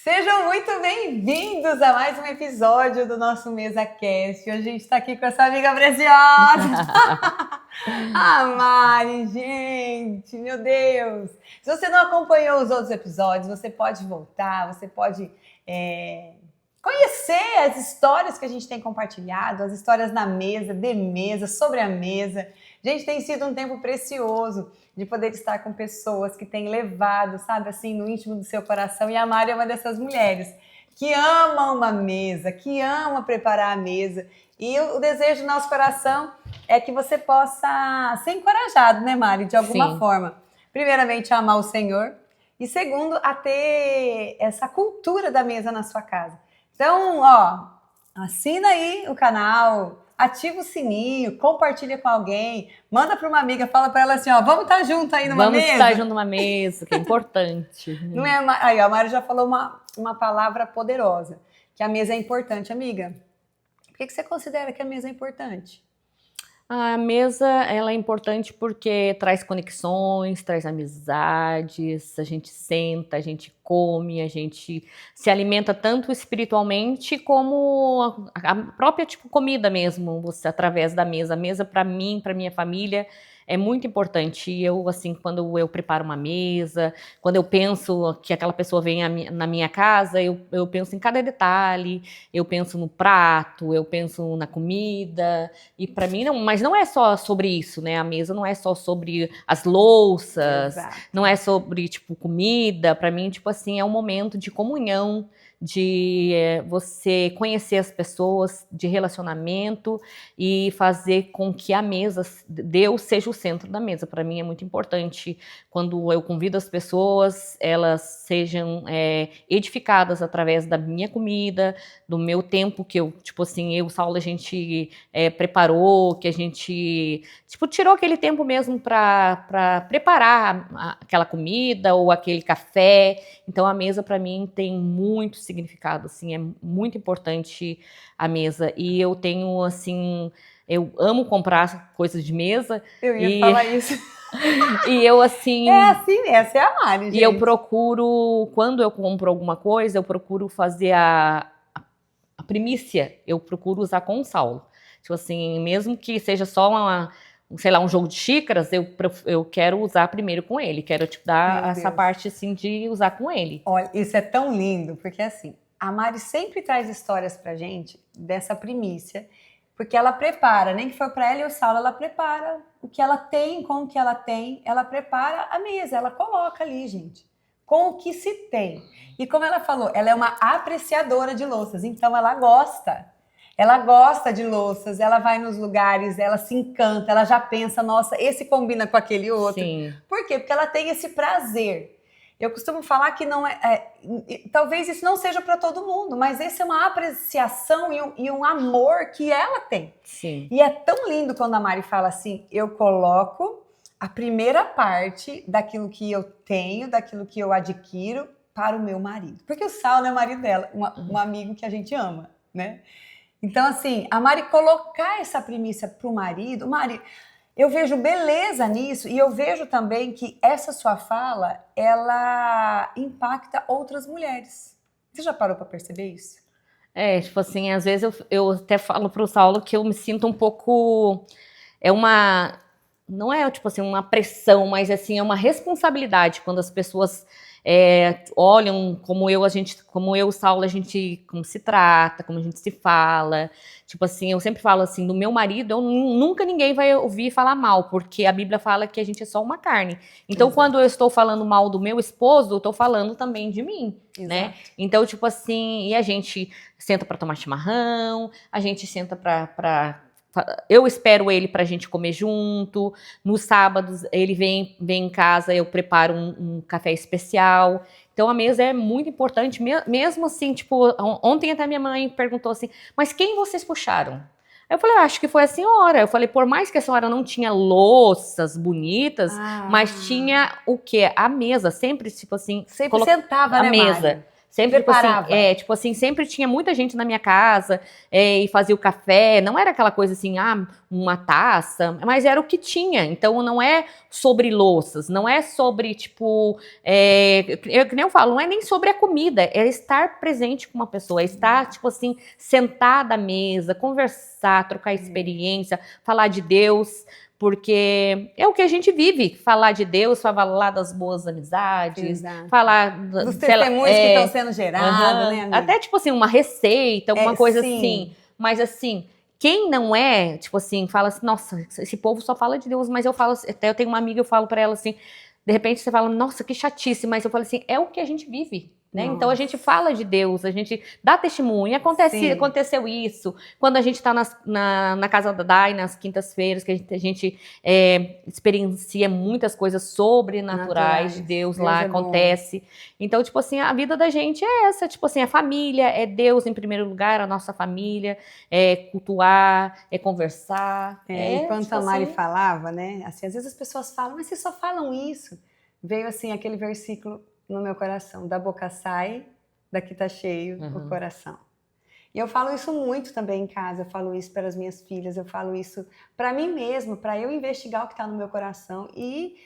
Sejam muito bem-vindos a mais um episódio do nosso MesaCast. Hoje a gente está aqui com essa amiga preciosa, a Mari, gente, meu Deus. Se você não acompanhou os outros episódios, você pode voltar, você pode conhecer as histórias que a gente tem compartilhado, as histórias na mesa, de mesa, sobre a mesa. Gente, tem sido um tempo precioso de poder estar com pessoas que têm levado, sabe, assim, no íntimo do seu coração. E a Mari é uma dessas mulheres que ama uma mesa, que ama preparar a mesa. E o desejo do nosso coração é que você possa ser encorajado, né, Mari, de alguma forma. Primeiramente, a amar o Senhor. E segundo, a ter essa cultura da mesa na sua casa. Então, assina aí o canal, ativa o sininho, compartilha com alguém, manda para uma amiga, fala para ela assim, vamos estar junto aí numa mesa? Vamos estar junto numa mesa, que é importante. Não é? Aí, a Mari já falou uma palavra poderosa, que a mesa é importante, amiga. Por que você considera que a mesa é importante? A mesa, ela é importante porque traz conexões, traz amizades, a gente senta, a gente come, a gente se alimenta tanto espiritualmente como a própria comida mesmo, você através da mesa. A mesa para mim, para minha família, é muito importante. E eu, assim, quando eu preparo uma mesa, quando eu penso que aquela pessoa vem na minha casa, eu penso em cada detalhe, eu penso no prato, eu penso na comida. E para mim, mas não é só sobre isso, né? A mesa não é só sobre as louças, Exato. Não é sobre, comida. Para mim, assim, é um momento de comunhão, de você conhecer as pessoas, de relacionamento e fazer com que a mesa, Deus seja o centro da mesa. Para mim é muito importante quando eu convido as pessoas, elas sejam edificadas através da minha comida, do meu tempo que eu, eu, Saulo, a gente preparou, que a gente, tirou aquele tempo mesmo para preparar aquela comida ou aquele café. Então a mesa para mim tem muito significado, assim, é muito importante a mesa. E eu tenho, assim, eu amo comprar coisas de mesa. Eu ia falar isso. E eu, assim... É assim, essa é a Mari, gente. E eu procuro, quando eu compro alguma coisa, eu procuro fazer a primícia, eu procuro usar com o Saulo. Assim, mesmo que seja só um jogo de xícaras, eu quero usar primeiro com ele. Quero dar essa parte, assim, de usar com ele. Olha, isso é tão lindo, porque, assim, a Mari sempre traz histórias pra gente dessa primícia, porque ela prepara, nem que for para ela e o Saulo, ela prepara o que ela tem, com o que ela tem, ela prepara a mesa, ela coloca ali, gente, com o que se tem. E como ela falou, ela é uma apreciadora de louças, então ela gosta de louças, ela vai nos lugares, ela se encanta, ela já pensa, nossa, esse combina com aquele outro. Sim. Por quê? Porque ela tem esse prazer. Eu costumo falar que não talvez isso não seja para todo mundo, mas esse é uma apreciação e um amor que ela tem. Sim. E é tão lindo quando a Mari fala assim, eu coloco a primeira parte daquilo que eu tenho, daquilo que eu adquiro para o meu marido. Porque o Saulo é o marido dela, um amigo que a gente ama, né? Então, assim, a Mari colocar essa primícia para o marido, eu vejo beleza nisso e eu vejo também que essa sua fala, ela impacta outras mulheres. Você já parou para perceber isso? Assim, às vezes eu até falo pro Saulo que eu me sinto um pouco... Não é, uma pressão, mas, assim, é uma responsabilidade quando as pessoas... olham como eu, o Saulo, a gente como se trata, como a gente se fala. Assim, eu sempre falo assim, do meu marido, nunca ninguém vai ouvir falar mal, porque a Bíblia fala que a gente é só uma carne. Então, Exato. Quando eu estou falando mal do meu esposo, eu estou falando também de mim, Exato. Né? Então, assim, e a gente senta para tomar chimarrão, a gente senta eu espero ele pra gente comer junto. Nos sábados ele vem em casa, eu preparo um café especial. Então a mesa é muito importante, mesmo assim, ontem até minha mãe perguntou assim, mas quem vocês puxaram? Eu falei, acho que foi a senhora. Eu falei, por mais que a senhora não tinha louças bonitas, mas tinha o quê? A mesa, sempre, sempre sentava, né, a mesa. Mari? Sempre, Preparava. tipo assim, sempre tinha muita gente na minha casa e fazia o café. Não era aquela coisa assim, uma taça, mas era o que tinha. Então não é sobre louças, não é sobre, tipo, que nem eu falo, não é nem sobre a comida, é estar presente com uma pessoa, é estar, tipo assim, sentada à mesa, conversar, trocar experiência, falar de Deus. Porque é o que a gente vive, falar de Deus, falar das boas amizades, Exato. falar Dos testemunhos que estão sendo gerados, né, amiga? até tipo assim, uma receita, alguma coisa sim. assim. Mas assim, quem não é, tipo assim, fala assim, nossa, esse povo só fala de Deus, mas eu falo, até eu tenho uma amiga, eu falo pra ela assim, de repente você fala, nossa, que chatice, mas eu falo assim, é o que a gente vive. Né? Então a gente fala de Deus, a gente dá testemunho, aconteceu isso. Quando a gente está na casa da Dai, nas quintas-feiras, que a gente experiencia muitas coisas sobrenaturais de Deus lá, acontece. Então, tipo assim, a vida da gente é essa, tipo assim, a família, é Deus em primeiro lugar, a nossa família, é cultuar, é conversar. Enquanto tipo a Mari assim, falava, né? Assim, às vezes as pessoas falam, mas vocês só falam isso. Veio assim aquele versículo no meu coração, da boca sai, daqui tá cheio o coração. E eu falo isso muito também em casa, eu falo isso para as minhas filhas, eu falo isso para mim mesma, para eu investigar o que está no meu coração e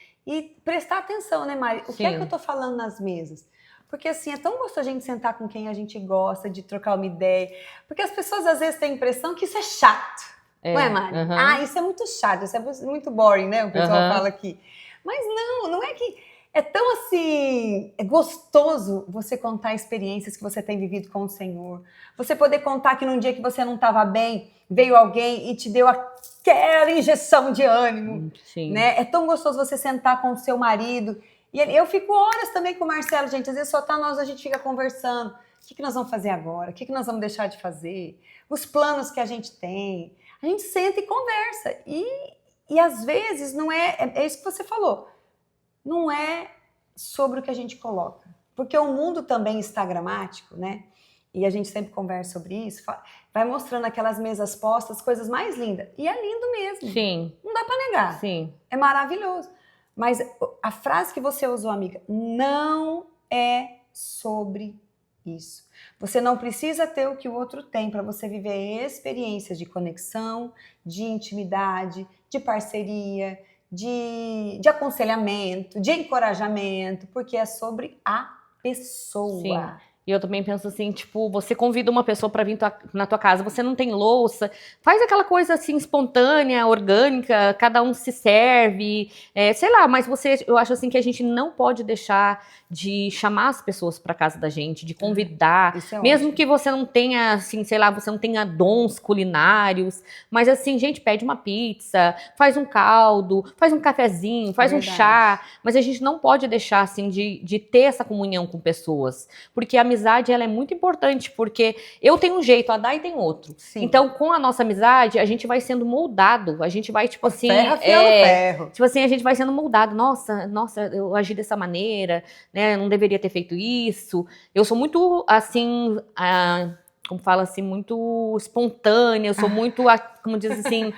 prestar atenção, né, Mari? O que é que eu tô falando nas mesas? Porque assim, é tão gostoso a gente sentar com quem a gente gosta, de trocar uma ideia, porque as pessoas às vezes têm a impressão que isso é chato, não é, Mari? Isso é muito chato, isso é muito boring, né, o pessoal fala aqui. Mas não é que... É tão assim, é gostoso você contar experiências que você tem vivido com o Senhor. Você poder contar que num dia que você não estava bem, veio alguém e te deu aquela injeção de ânimo. Né? É tão gostoso você sentar com o seu marido. E eu fico horas também com o Marcelo, gente. Às vezes só tá nós, a gente fica conversando. O que nós vamos fazer agora? O que nós vamos deixar de fazer? Os planos que a gente tem. A gente senta e conversa. E às vezes não é isso que você falou. Não é sobre o que a gente coloca. Porque o mundo também instagramático, né? E a gente sempre conversa sobre isso, vai mostrando aquelas mesas postas, coisas mais lindas. E é lindo mesmo. Sim. Não dá para negar. Sim. É maravilhoso. Mas a frase que você usou, amiga, não é sobre isso. Você não precisa ter o que o outro tem para você viver experiências de conexão, de intimidade, de parceria, de aconselhamento, de encorajamento, porque é sobre a pessoa. Sim. E eu também penso assim, tipo, você convida uma pessoa para vir na tua casa, você não tem louça, faz aquela coisa assim espontânea, orgânica, cada um se serve, sei lá, mas eu acho assim que a gente não pode deixar de chamar as pessoas para casa da gente, de convidar, mesmo ótimo. Que você não tenha, assim, sei lá, você não tenha dons culinários, mas assim, gente, pede uma pizza, faz um caldo, faz um cafezinho, faz um chá, mas a gente não pode deixar, assim, de ter essa comunhão com pessoas, porque a amizade, ela é muito importante, porque eu tenho um jeito, a Dai tem outro. Sim. Então, com a nossa amizade, a gente vai sendo moldado, a gente vai, tipo assim... Ferro. Tipo assim, a gente vai sendo moldado. Nossa, eu agi dessa maneira, né? Eu não deveria ter feito isso. Eu sou muito, assim... como fala assim, muito espontânea, eu sou muito, como diz assim...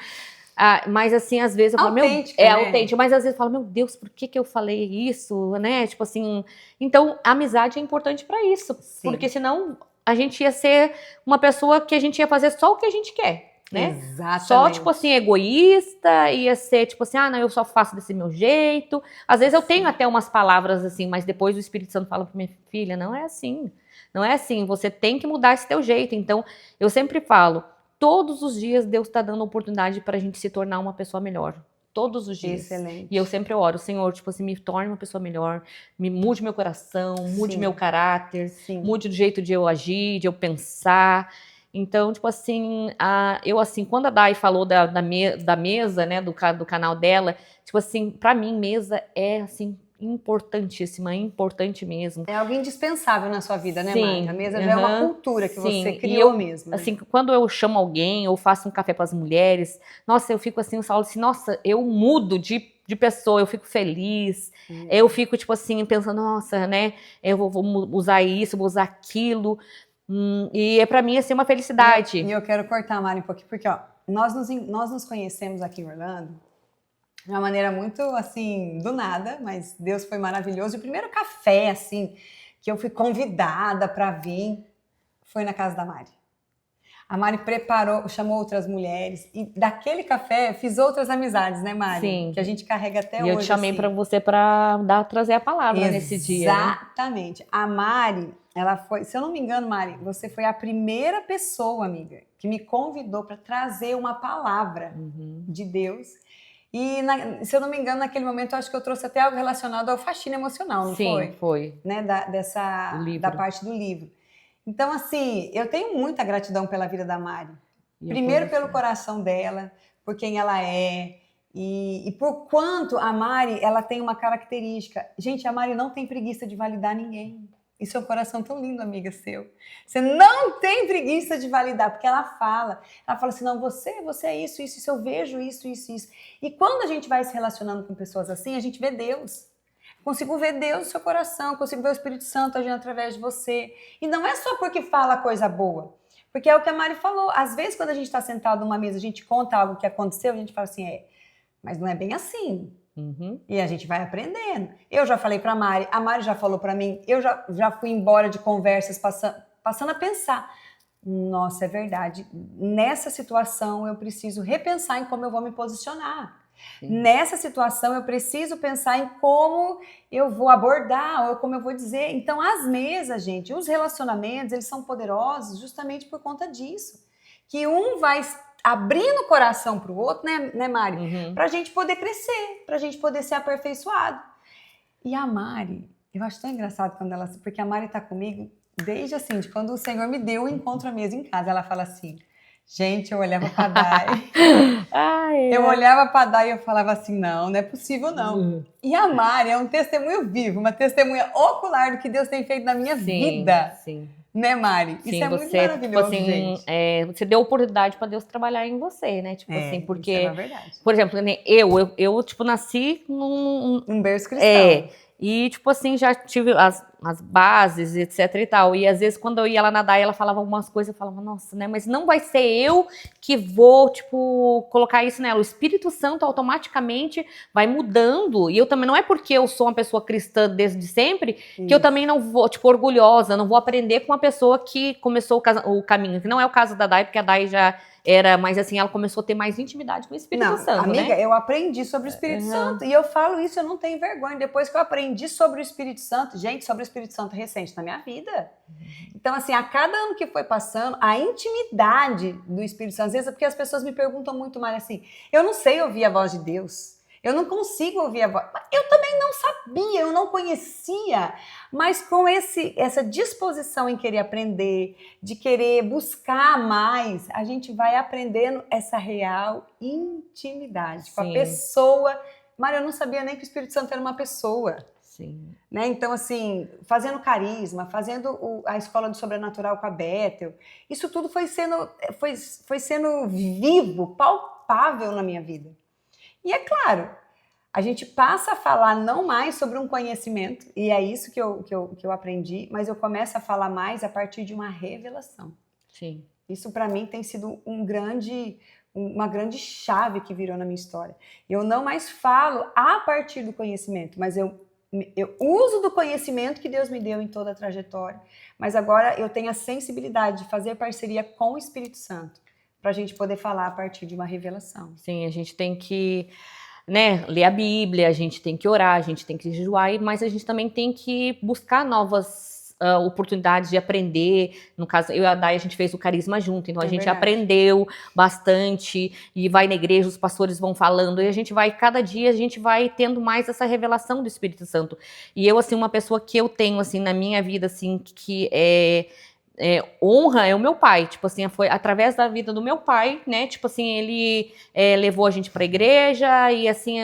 mas assim, às vezes eu falo, autêntico, mas às vezes eu falo, meu Deus, por que eu falei isso, né? Tipo assim, então a amizade é importante pra isso, porque senão a gente ia ser uma pessoa que a gente ia fazer só o que a gente quer, né? Exatamente. Só, tipo assim, egoísta, ia ser tipo assim, não, eu só faço desse meu jeito. Às vezes eu tenho até umas palavras assim, mas depois o Espírito Santo fala pra minha filha, não é assim, não é assim, você tem que mudar esse teu jeito. Então, eu sempre falo, todos os dias Deus está dando oportunidade para a gente se tornar uma pessoa melhor. Todos os dias. Excelente. E eu sempre oro, Senhor, tipo assim, me torne uma pessoa melhor, me mude meu coração, mude meu caráter, mude do jeito de eu agir, de eu pensar. Então, tipo assim, eu assim, quando a Dai falou da mesa, né, do canal dela, tipo assim, para mim, mesa é assim, importantíssima, importante mesmo. É algo indispensável na sua vida, né, Mari? A mesa já é uma cultura que você criou mesmo. Né? Assim, quando eu chamo alguém, ou faço um café para as mulheres, nossa, eu fico assim, eu falo assim, nossa, eu mudo de pessoa, eu fico feliz, eu fico, tipo assim, pensando, nossa, né, eu vou usar isso, vou usar aquilo, e é para mim, assim, uma felicidade. E eu quero cortar a Mari um pouquinho, porque, ó, nós nos conhecemos aqui em Orlando, de uma maneira muito, assim, do nada, mas Deus foi maravilhoso. E o primeiro café, assim, que eu fui convidada para vir, foi na casa da Mari. A Mari preparou, chamou outras mulheres, e daquele café fiz outras amizades, né, Mari? Sim. Que a gente carrega até hoje. E eu te chamei assim. para você para trazer a palavra nesse dia. Né? Exatamente. A Mari, ela foi, se eu não me engano, Mari, você foi a primeira pessoa, amiga, que me convidou para trazer uma palavra de Deus. E, se eu não me engano, naquele momento, eu acho que eu trouxe até algo relacionado ao faxina emocional, não foi? Sim, foi. Né, da parte do livro. Então, assim, eu tenho muita gratidão pela vida da Mari. Primeiro pelo coração dela, por quem ela é, e por quanto a Mari, ela tem uma característica. Gente, a Mari não tem preguiça de validar ninguém. Isso é um coração tão lindo, amiga, seu. Você não tem preguiça de validar, porque ela fala assim, não, você é isso, eu vejo isso. E quando a gente vai se relacionando com pessoas assim, a gente vê Deus. Consigo ver Deus no seu coração, consigo ver o Espírito Santo agindo através de você. E não é só porque fala coisa boa. Porque é o que a Mari falou. Às vezes, quando a gente está sentado numa mesa, a gente conta algo que aconteceu, a gente fala assim, mas não é bem assim. E a gente vai aprendendo. Eu já falei para a Mari já falou para mim, eu já fui embora de conversas passando a pensar. Nossa, é verdade. Nessa situação, eu preciso repensar em como eu vou me posicionar. Sim. Nessa situação, eu preciso pensar em como eu vou abordar, ou como eu vou dizer. Então, as mesas, gente, os relacionamentos, eles são poderosos justamente por conta disso. Que um vai abrindo o coração para o outro, né Mari? Para a gente poder crescer, para a gente poder ser aperfeiçoado. E a Mari, eu acho tão engraçado quando ela... Porque a Mari está comigo desde assim, de quando o Senhor me deu o encontro à mesa em casa. Ela fala assim... Gente, eu olhava para a Dai. Eu olhava para a Dai e eu falava assim, não é possível não. E a Mari é um testemunho vivo, uma testemunha ocular do que Deus tem feito na minha vida. Sim. Né, Mari? Sim, isso é muito maravilhoso, tipo assim, gente. Você deu oportunidade para Deus trabalhar em você, né? Tipo assim, porque... Isso é verdade. Por exemplo, eu tipo, nasci num berço cristão. E, tipo assim, já tive as bases, etc e tal. E, às vezes, quando eu ia lá nadar, ela falava algumas coisas, eu falava, nossa, né? Mas não vai ser eu que vou, tipo, colocar isso nela. O Espírito Santo automaticamente vai mudando. E eu também, não é porque eu sou uma pessoa cristã desde sempre, que eu também não vou, tipo, orgulhosa, não vou aprender com uma pessoa que começou o caminho. Que não é o caso da Dai, porque a Dai já... mas assim, ela começou a ter mais intimidade com o Espírito Santo, amiga, né? Eu aprendi sobre o Espírito Santo. E eu falo isso, eu não tenho vergonha. Depois que eu aprendi sobre o Espírito Santo, gente, sobre o Espírito Santo recente na minha vida. Então, assim, a cada ano que foi passando, a intimidade do Espírito Santo, às vezes é porque as pessoas me perguntam muito mais assim, eu não sei ouvir a voz de Deus. Eu não consigo ouvir a voz. Eu também não sabia, eu não conhecia. Mas com essa disposição em querer aprender, de querer buscar mais, a gente vai aprendendo essa real intimidade com a pessoa. Mário, eu não sabia nem que o Espírito Santo era uma pessoa. Sim. Né? Então, assim, fazendo carisma, fazendo a escola do sobrenatural com a Bethel, isso tudo foi sendo vivo, palpável na minha vida. E é claro, a gente passa a falar não mais sobre um conhecimento, e é isso que eu aprendi, mas eu começo a falar mais a partir de uma revelação. Sim. Isso para mim tem sido uma grande chave que virou na minha história. Eu não mais falo a partir do conhecimento, mas eu uso do conhecimento que Deus me deu em toda a trajetória, mas agora eu tenho a sensibilidade de fazer parceria com o Espírito Santo, para a gente poder falar a partir de uma revelação. Sim, a gente tem que, né, ler a Bíblia, a gente tem que orar, a gente tem que jejuar, mas a gente também tem que buscar novas oportunidades de aprender. No caso, eu e a Dai, a gente fez o carisma junto, então a gente aprendeu bastante e vai na igreja, os pastores vão falando, e a gente vai, cada dia, a gente vai tendo mais essa revelação do Espírito Santo. E eu, assim, uma pessoa que eu tenho, assim, na minha vida, assim, que honra é o meu pai, tipo assim, foi através da vida do meu pai, né, tipo assim, ele levou a gente pra igreja, e assim,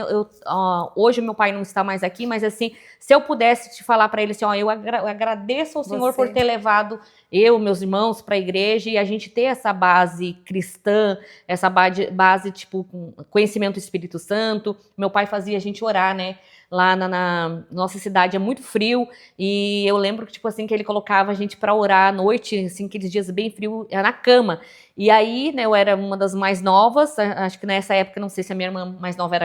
hoje meu pai não está mais aqui, mas assim, se eu pudesse te falar pra ele assim, eu agradeço ao Senhor por ter levado meus irmãos pra igreja, e a gente ter essa base cristã, essa base, tipo, com conhecimento do Espírito Santo. Meu pai fazia a gente orar, né, lá na nossa cidade é muito frio, e eu lembro que, tipo assim, que ele colocava a gente pra orar à noite, assim, aqueles dias bem frios, na cama. E aí, né, eu era uma das mais novas, acho que nessa época, não sei se a minha irmã mais nova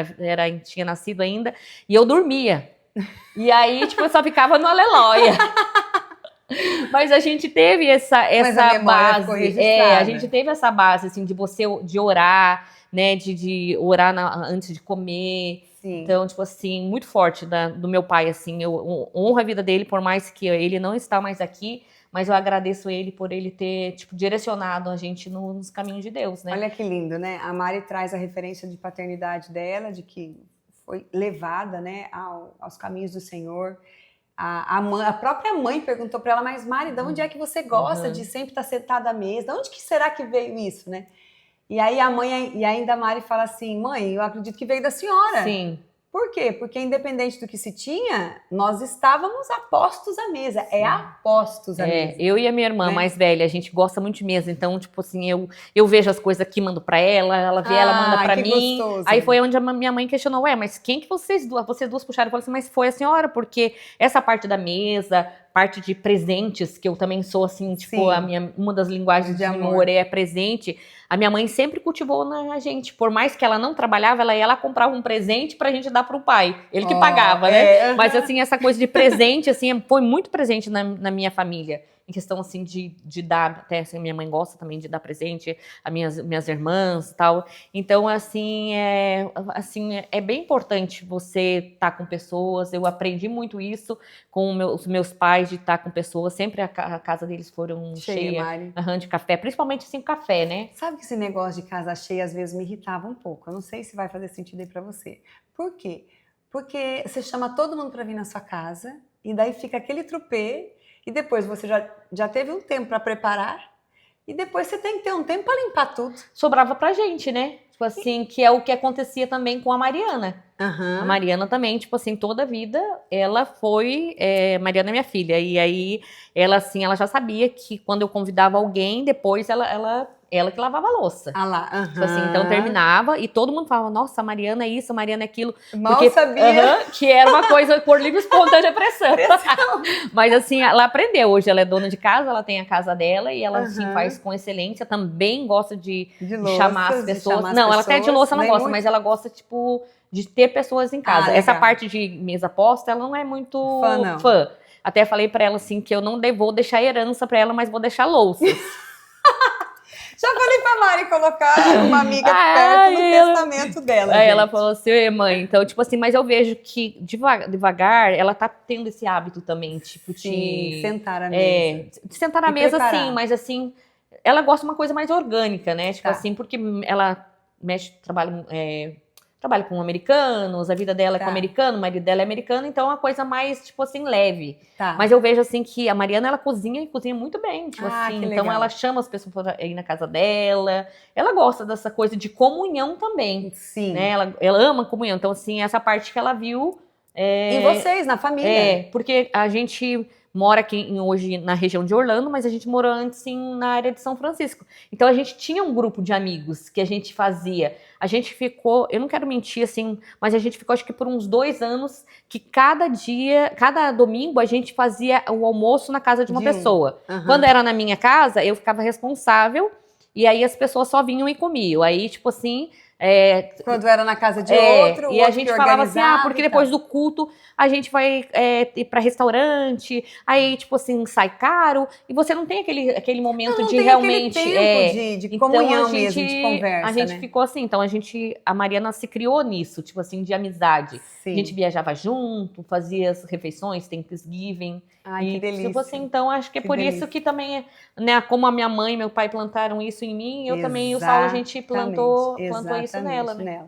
tinha nascido ainda, e eu dormia. E aí, tipo, eu só ficava no aleluia. Mas a gente teve essa Mas a memória ficou base, registrada. a gente teve essa base, assim, de orar, né, de orar antes de comer. Sim. Então, tipo assim, muito forte do meu pai, assim, eu honro a vida dele, por mais que ele não está mais aqui, mas eu agradeço ele por ele ter, tipo, direcionado a gente nos caminhos de Deus, né? Olha que lindo, né? A Mari traz a referência de paternidade dela, de que foi levada, né, aos caminhos do Senhor. A própria mãe perguntou para ela, mas Mari, de onde é que você gosta de sempre estar sentada à mesa? De onde que será que veio isso, né? E aí ainda a Mari fala assim, mãe, eu acredito que veio da senhora. Sim. Por quê? Porque independente do que se tinha, nós estávamos apostos à mesa. Sim. É apostos à mesa. Eu e a minha irmã, né, mais velha, a gente gosta muito de mesa. Então, tipo assim, eu vejo as coisas aqui, mando pra ela vê, ela manda pra mim. Gostoso. Aí foi onde a minha mãe questionou, mas quem que vocês duas puxaram? Eu falei assim, mas foi a senhora, porque essa parte da mesa, parte de presentes, que eu também sou assim, tipo, uma das linguagens de amor é presente. A minha mãe sempre cultivou na gente. Por mais que ela não trabalhava, ela ia lá comprava um presente pra gente dar pro pai. Ele que pagava, né? Mas assim, essa coisa de presente, assim, foi muito presente na minha família. Em questão, assim, de dar, até assim, minha mãe gosta também de dar presente, as minhas irmãs e tal. Então, assim, é bem importante você estar com pessoas. Eu aprendi muito isso com os meus pais, de estar com pessoas. Sempre a casa deles foram cheia de café, principalmente, assim, café, né? Sabe que esse negócio de casa cheia, às vezes, me irritava um pouco. Eu não sei se vai fazer sentido aí pra você. Por quê? Porque você chama todo mundo pra vir na sua casa, e daí fica aquele trupê, e depois você já teve um tempo para preparar, e depois você tem que ter um tempo para limpar tudo. Sobrava pra gente, né? Tipo assim, que é o que acontecia também com a Mariana. A Mariana também, tipo assim, toda a vida, ela foi... Mariana é minha filha, e aí ela, assim, ela já sabia que quando eu convidava alguém, depois ela que lavava a louça. Ah lá, Tipo assim, então terminava e todo mundo falava, nossa, a Mariana é isso, a Mariana é aquilo. Mal sabia. Que era uma coisa por livre e espontânea pressão. Mas assim, ela aprendeu. Hoje ela é dona de casa, ela tem a casa dela e ela assim, faz com excelência. Também gosta de chamar as pessoas. Não, ela até de louça não gosta, mas ela gosta, tipo, de ter pessoas em casa. Essa parte de mesa posta, ela não é muito fã. Até falei pra ela assim, que eu não vou deixar herança pra ela, mas vou deixar louças. Já falei pra Mari colocar uma amiga perto do testamento dela. Aí ela falou assim, mãe, então, tipo assim, mas eu vejo que devagar ela tá tendo esse hábito também, tipo, de sentar à mesa. De sentar na mesa, sim, mas assim, ela gosta de uma coisa mais orgânica, né? Tipo assim, porque ela trabalha com americanos, a vida dela é com americano, o marido dela é americano, então é uma coisa mais, tipo assim, leve. Mas eu vejo, assim, que a Mariana, ela cozinha e cozinha muito bem, tipo assim. Então ela chama as pessoas pra ir na casa dela. Ela gosta dessa coisa de comunhão também. Sim. Né? Ela ama comunhão. Então, assim, essa parte que ela viu... Em vocês, na família. Porque a gente mora aqui hoje na região de Orlando, mas a gente morou antes na área de São Francisco. Então a gente tinha um grupo de amigos que a gente fazia. A gente ficou, eu não quero mentir assim, mas a gente ficou acho que por uns 2 anos que cada domingo a gente fazia o almoço na casa de uma pessoa. Quando era na minha casa, eu ficava responsável e aí as pessoas só vinham e comiam. Aí, tipo assim... Quando era na casa de outro, e a gente falava assim, porque depois do culto a gente vai ir pra restaurante, aí tipo assim, sai caro, e você não tem aquele momento de realmente... de comunhão mesmo, de conversa, a gente ficou assim, então a Mariana se criou nisso, tipo assim, de amizade. Sim. A gente viajava junto, fazia as refeições, Thanksgiving. Ai, que delícia. Tipo assim, então acho que é por isso que também, né, como a minha mãe e meu pai plantaram isso em mim, eu também e o Saulo, a gente plantou isso nela, né?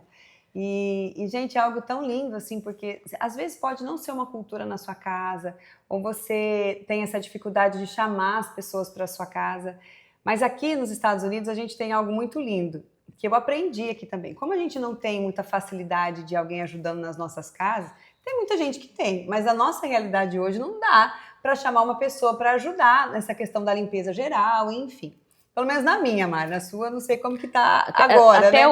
E, gente, é algo tão lindo, assim, porque às vezes pode não ser uma cultura na sua casa, ou você tem essa dificuldade de chamar as pessoas para a sua casa, mas aqui nos Estados Unidos a gente tem algo muito lindo, que eu aprendi aqui também. Como a gente não tem muita facilidade de alguém ajudando nas nossas casas, tem muita gente que tem, mas a nossa realidade hoje não dá para chamar uma pessoa para ajudar nessa questão da limpeza geral, enfim. Pelo menos na minha, Mari, na sua, não sei como que tá agora, né?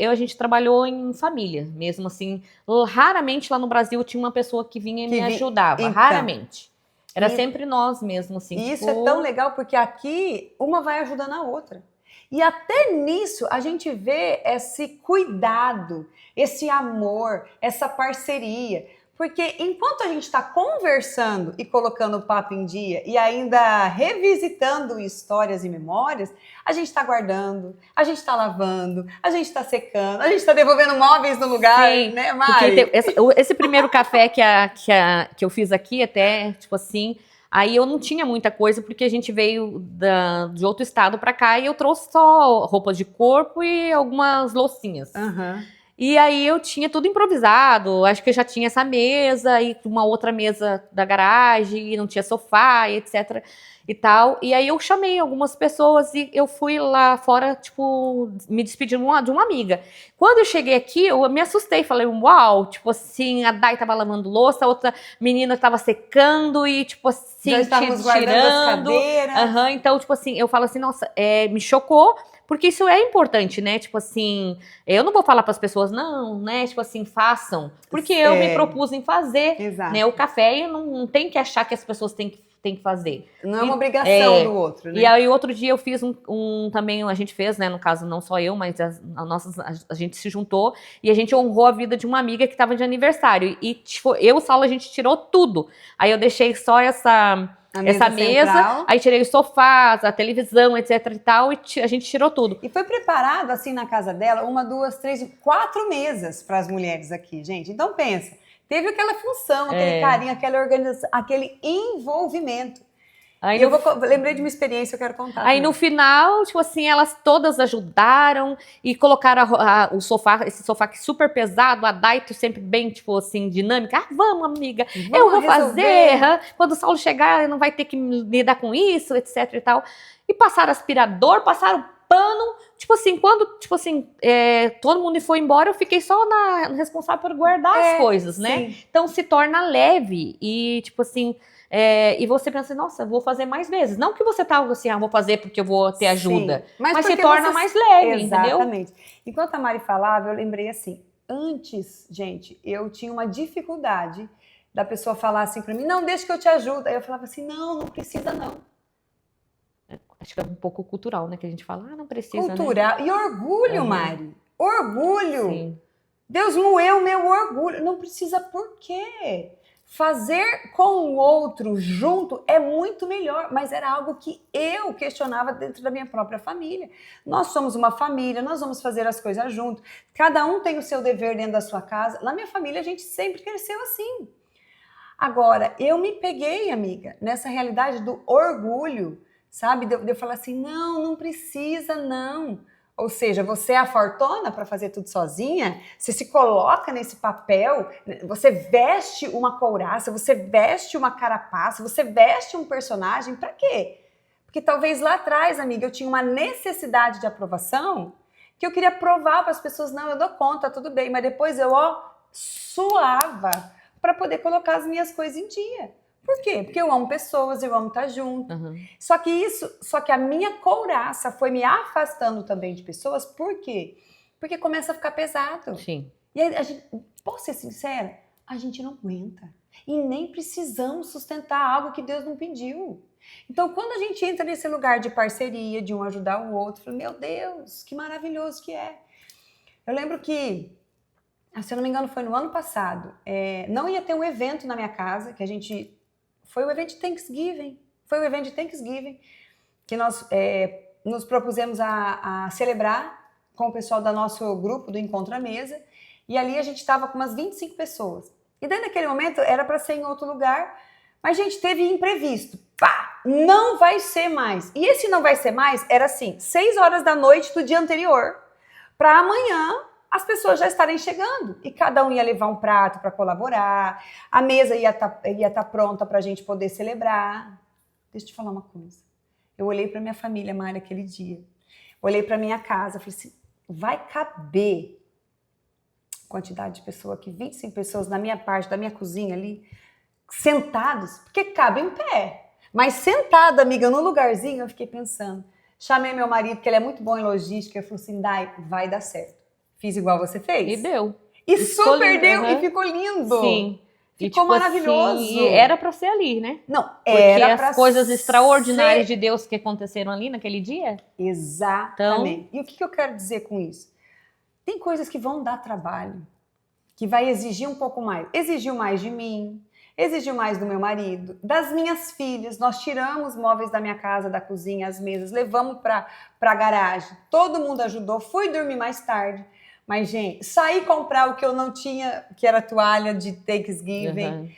A gente trabalhou em família, mesmo assim. Raramente lá no Brasil tinha uma pessoa que vinha e me ajudava, então, raramente. Era sempre nós mesmo, assim. E isso é tão legal, porque aqui uma vai ajudando a outra. E até nisso a gente vê esse cuidado, esse amor, essa parceria. Porque enquanto a gente está conversando e colocando o papo em dia e ainda revisitando histórias e memórias, a gente está guardando, a gente está lavando, a gente está secando, a gente está devolvendo móveis no lugar, Sim, né, Mari? Esse primeiro café que eu fiz aqui, até, tipo assim, aí eu não tinha muita coisa, porque a gente veio de outro estado pra cá e eu trouxe só roupas de corpo e algumas loucinhas. Uhum. E aí eu tinha tudo improvisado, acho que eu já tinha essa mesa e uma outra mesa da garagem, e não tinha sofá, e etc e tal. E aí eu chamei algumas pessoas e eu fui lá fora, tipo, me despedir de uma amiga. Quando eu cheguei aqui, eu me assustei, falei, uau, tipo assim, a Dai tava lavando louça, a outra menina tava secando e, tipo assim, já estávamos guardando as cadeiras. Uhum, então, tipo assim, eu falo assim, nossa, me chocou, porque isso é importante, né? Tipo assim, eu não vou falar para as pessoas, não, né? Tipo assim, façam. Porque eu me propus em fazer, Exato. né? O café, e não tem que achar que as pessoas têm que fazer. Não é uma obrigação do outro, né? E aí, outro dia eu fiz também, a gente fez, né? No caso, não só eu, mas a gente se juntou e a gente honrou a vida de uma amiga que estava de aniversário. E tipo, eu e o Saulo, a gente tirou tudo. Aí eu deixei só essa mesa, aí tirei os sofás, a televisão, etc e tal, e a gente tirou tudo. E foi preparado, assim, na casa dela, 1, 2, 3, 4 mesas para as mulheres aqui, gente. Então, pensa, teve aquela função, aquele carinho, aquela organização, aquele envolvimento. Aí eu lembrei de uma experiência que eu quero contar. Aí no final, tipo assim, elas todas ajudaram e colocaram o sofá, esse sofá aqui super pesado, a Daito sempre bem, tipo assim, dinâmica. Ah, vamos, amiga, eu vou fazer. Quando o Saulo chegar, não vai ter que lidar com isso, etc e tal. E passaram aspirador, passaram pano. Tipo assim, quando todo mundo foi embora, eu fiquei só responsável por guardar as coisas, né? Então se torna leve e, tipo assim... e você pensa, nossa, vou fazer mais vezes. Não que você tá assim, vou fazer porque eu vou ter ajuda. Mas se torna mais leve, entendeu? Exatamente. Enquanto a Mari falava, eu lembrei assim, antes, gente, eu tinha uma dificuldade da pessoa falar assim pra mim, não, deixa que eu te ajudo. Aí eu falava assim, não precisa não. Acho que é um pouco cultural, né, que a gente fala, não precisa, cultural, né? E orgulho, Mari. Orgulho. Sim. Deus moeu meu orgulho. Não precisa por quê? Fazer com o outro junto é muito melhor, mas era algo que eu questionava dentro da minha própria família. Nós somos uma família, nós vamos fazer as coisas junto. Cada um tem o seu dever dentro da sua casa. Na minha família, a gente sempre cresceu assim. Agora, eu me peguei, amiga, nessa realidade do orgulho, sabe? De eu falar assim, não precisa, não. Ou seja, você é a fortuna para fazer tudo sozinha? Você se coloca nesse papel, você veste uma couraça, você veste uma carapaça, você veste um personagem, para quê? Porque talvez lá atrás, amiga, eu tinha uma necessidade de aprovação que eu queria provar para as pessoas, não, eu dou conta, tudo bem, mas depois eu, suava para poder colocar as minhas coisas em dia. Por quê? Porque eu amo pessoas, eu amo estar junto. Uhum. Só que a minha couraça foi me afastando também de pessoas. Por quê? Porque começa a ficar pesado. Sim. E aí, posso ser sincera? A gente não aguenta. E nem precisamos sustentar algo que Deus não pediu. Então, quando a gente entra nesse lugar de parceria, de um ajudar o outro, eu falo, meu Deus, que maravilhoso que é. Eu lembro que, se eu não me engano, foi no ano passado, não ia ter um evento na minha casa, que a gente... Foi o evento de Thanksgiving. Que nós nos propusemos a celebrar com o pessoal do nosso grupo do Encontro à Mesa. E ali a gente estava com umas 25 pessoas. E daí naquele momento era para ser em outro lugar, mas a gente teve imprevisto. Pá! Não vai ser mais. E esse não vai ser mais era assim, 6 horas da noite do dia anterior, para amanhã as pessoas já estarem chegando e cada um ia levar um prato para colaborar, a mesa ia tá pronta para a gente poder celebrar. Deixa eu te falar uma coisa. Eu olhei para minha família, Mari, aquele dia. Olhei para minha casa, falei assim, vai caber quantidade de pessoas aqui, 25 pessoas na minha parte, da minha cozinha ali, sentados, porque cabe em pé. Mas sentada, amiga, no lugarzinho, eu fiquei pensando. Chamei meu marido, que ele é muito bom em logística, eu falei assim, Dai, vai dar certo. Fiz igual você fez. E deu. E super deu, e ficou lindo. Sim. Ficou tipo maravilhoso. Assim, e era pra ser ali, né? Não, era pra ser. Porque as coisas extraordinárias de Deus que aconteceram ali naquele dia. Exatamente. Então... E o que eu quero dizer com isso? Tem coisas que vão dar trabalho. que vai exigir um pouco mais. Exigiu mais de mim, exigiu mais do meu marido, das minhas filhas. Nós tiramos móveis da minha casa, da cozinha, as mesas, levamos para a garagem. Todo mundo ajudou, fui dormir mais tarde. Mas, gente, saí comprar o que eu não tinha, que era toalha de Thanksgiving.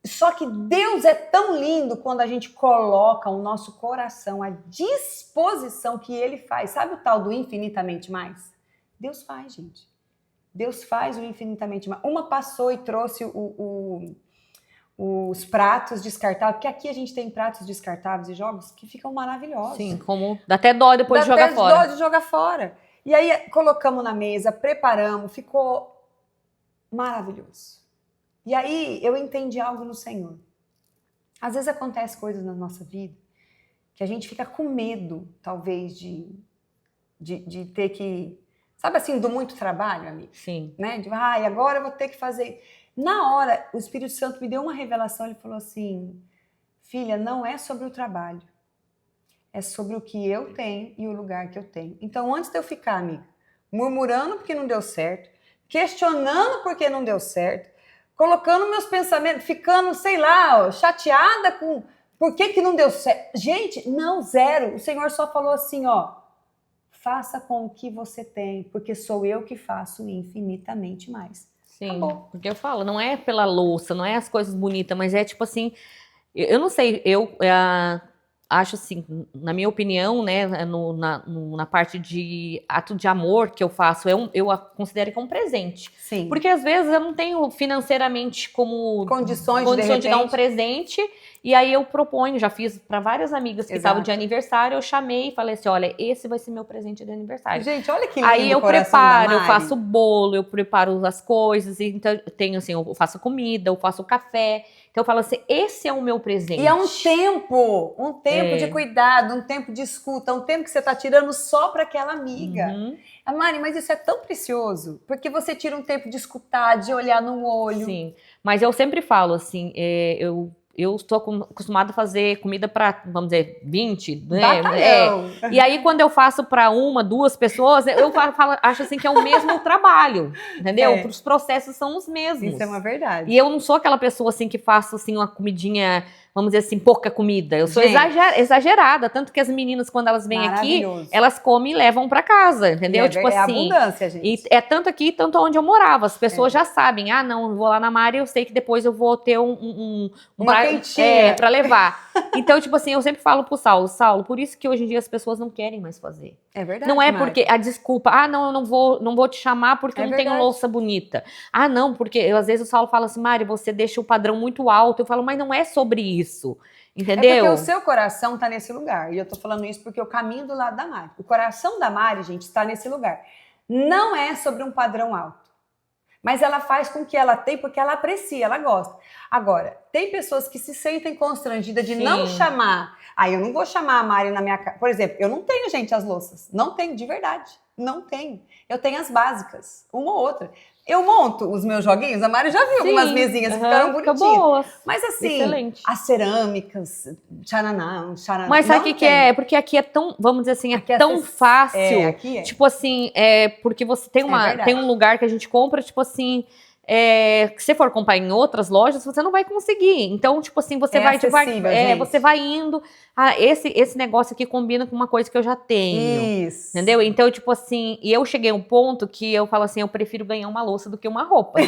Só que Deus é tão lindo quando a gente coloca o nosso coração à disposição que Ele faz. Sabe o tal do infinitamente mais? Deus faz, gente. Deus faz o infinitamente mais. Uma passou e trouxe os pratos descartáveis, porque aqui a gente tem pratos descartáveis e jogos que ficam maravilhosos. Sim, como dá até dó depois de jogar fora. Dá até dó de jogar fora. E aí colocamos na mesa, preparamos, ficou maravilhoso. E aí eu entendi algo no Senhor. Às vezes acontece coisas na nossa vida que a gente fica com medo, talvez, de ter que... Sabe assim, do muito trabalho, amigo? Sim. Né? Agora eu vou ter que fazer... Na hora, o Espírito Santo me deu uma revelação, ele falou assim, filha, não é sobre o trabalho, é sobre o que eu tenho e o lugar que eu tenho. Então, antes de eu ficar, amiga, murmurando porque não deu certo, questionando porque não deu certo, colocando meus pensamentos, ficando, sei lá, chateada com por que não deu certo. Gente, não, zero. O Senhor só falou assim, faça com o que você tem, porque sou eu que faço infinitamente mais. Sim, acabou. Porque eu falo, não é pela louça, não é as coisas bonitas, mas é tipo assim, eu não sei, eu acho assim, na minha opinião, né, na parte de ato de amor que eu faço, eu a considero como presente. Sim. Porque às vezes eu não tenho financeiramente como condições de dar um presente, e aí eu proponho, já fiz para várias amigas que estavam de aniversário, eu chamei e falei assim, olha, esse vai ser meu presente de aniversário. Gente, olha que lindo. Aí eu preparo, eu faço bolo, eu preparo as coisas, então eu tenho assim, eu faço comida, eu faço café. Então eu falo assim, esse é o meu presente. E é um tempo de cuidado, um tempo de escuta, um tempo que você está tirando só para aquela amiga. Mari, mas isso é tão precioso, porque você tira um tempo de escutar, de olhar no olho. Sim, mas eu sempre falo assim, eu estou acostumada a fazer comida para, vamos dizer, 20, né? E aí, quando eu faço para 1, 2 pessoas, eu acho assim que é o mesmo trabalho, entendeu? Os processos são os mesmos. Isso é uma verdade. E eu não sou aquela pessoa assim que faço assim uma comidinha, vamos dizer assim, pouca comida. Eu sou exagerada, tanto que as meninas, quando elas vêm aqui, elas comem e levam para casa, entendeu? Tipo assim. É abundância, gente. E é tanto aqui, tanto onde eu morava. As pessoas já sabem, não, vou lá na Mari, eu sei que depois eu vou ter uma quentinha para levar. Então, tipo assim, eu sempre falo pro Saulo, por isso que hoje em dia as pessoas não querem mais fazer. É verdade. Não é porque a desculpa, não, eu não vou te chamar porque eu não tenho louça bonita. Não, porque às vezes o Saulo fala assim, Mari, você deixa o padrão muito alto. Eu falo, mas não é sobre isso. Entendeu? É porque o seu coração tá nesse lugar. E eu tô falando isso porque eu caminho do lado da Mari. O coração da Mari, gente, está nesse lugar. Não é sobre um padrão alto. Mas ela faz com que ela tenha, porque ela aprecia, ela gosta. Agora, tem pessoas que se sentem constrangidas de não chamar. Eu não vou chamar a Mari na minha casa. Por exemplo, eu não tenho, gente, as louças. Não tenho, de verdade. Não tenho. Eu tenho as básicas, uma ou outra. Eu monto os meus joguinhos, a Mari já viu algumas mesinhas que ficaram bonitinhas. Boas. Mas assim, excelente. As cerâmicas, tchananá. Mas sabe o que é? Porque aqui é tão, vamos dizer assim, é tão fácil. Aqui é. Tipo assim, porque você tem um lugar que a gente compra, tipo assim, que se for comprar em outras lojas, você não vai conseguir. Então, tipo assim, você você vai indo. Esse negócio aqui combina com uma coisa que eu já tenho. Isso. Entendeu? Então, tipo assim, e eu cheguei a um ponto que eu falo assim, eu prefiro ganhar uma louça do que uma roupa.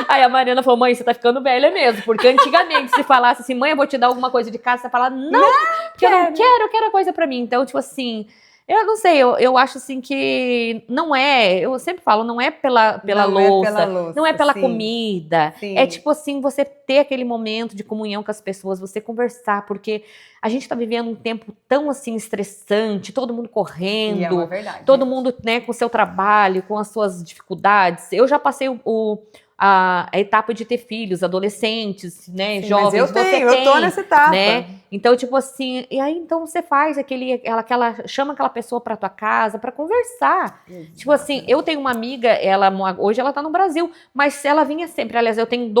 Aí a Mariana falou, mãe, você tá ficando velha mesmo, porque antigamente se falasse assim, mãe, eu vou te dar alguma coisa de casa, você fala, não, porque eu não quero, eu quero a coisa pra mim. Então, tipo assim, eu não sei, eu acho assim que não é, eu sempre falo, não é pela louça, não é pela comida, é tipo assim, você ter aquele momento de comunhão com as pessoas, você conversar, porque a gente tá vivendo um tempo tão assim estressante, todo mundo correndo, e é uma verdade, todo mundo, né, com o seu trabalho, com as suas dificuldades. Eu já passei a etapa de ter filhos, adolescentes, né, jovens. Mas eu tô nessa etapa. Né? Então, tipo assim, e aí então você faz chama aquela pessoa pra tua casa pra conversar. Tipo assim, eu tenho uma amiga, hoje ela tá no Brasil, mas ela vinha sempre. Aliás, eu tenho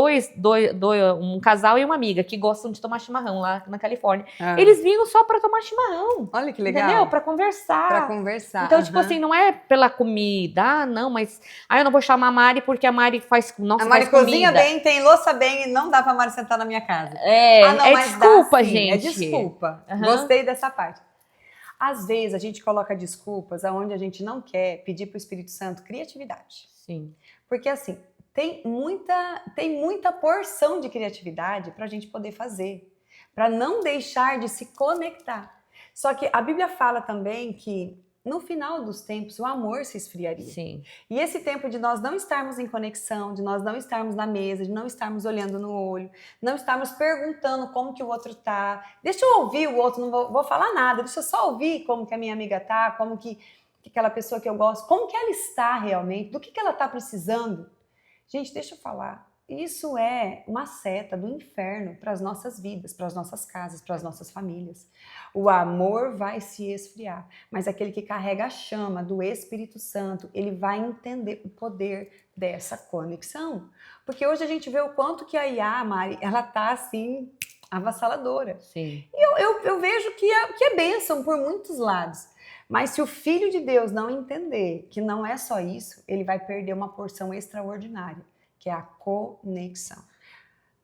um casal e uma amiga que gostam de tomar chimarrão lá na Califórnia. Eles vinham só pra tomar chimarrão. Olha que legal. Entendeu? Pra conversar. Pra conversar. Então, tipo assim, não é pela comida. Não, mas eu não vou chamar a Mari porque a Mari faz a Mari cozinha bem, tem louça bem e não dá pra Mari sentar na minha casa. Desculpa, gente. É desculpa. Gostei dessa parte. Às vezes a gente coloca desculpas aonde a gente não quer pedir pro Espírito Santo criatividade. Sim. Porque assim, tem muita porção de criatividade pra gente poder fazer, pra não deixar de se conectar. Só que a Bíblia fala também que no final dos tempos, o amor se esfriaria. Sim. E esse tempo de nós não estarmos em conexão, de nós não estarmos na mesa, de não estarmos olhando no olho, não estarmos perguntando como que o outro tá. Deixa eu ouvir o outro, não vou falar nada, deixa eu só ouvir como que a minha amiga tá, como que aquela pessoa que eu gosto, como que ela está realmente, do que ela tá precisando. Gente, deixa eu falar. Isso é uma seta do inferno para as nossas vidas, para as nossas casas, para as nossas famílias. O amor vai se esfriar, mas aquele que carrega a chama do Espírito Santo, ele vai entender o poder dessa conexão. Porque hoje a gente vê o quanto que a IA, Mari, ela tá assim, avassaladora. Sim. E eu vejo que é bênção por muitos lados. Mas se o Filho de Deus não entender que não é só isso, ele vai perder uma porção extraordinária, que é a conexão.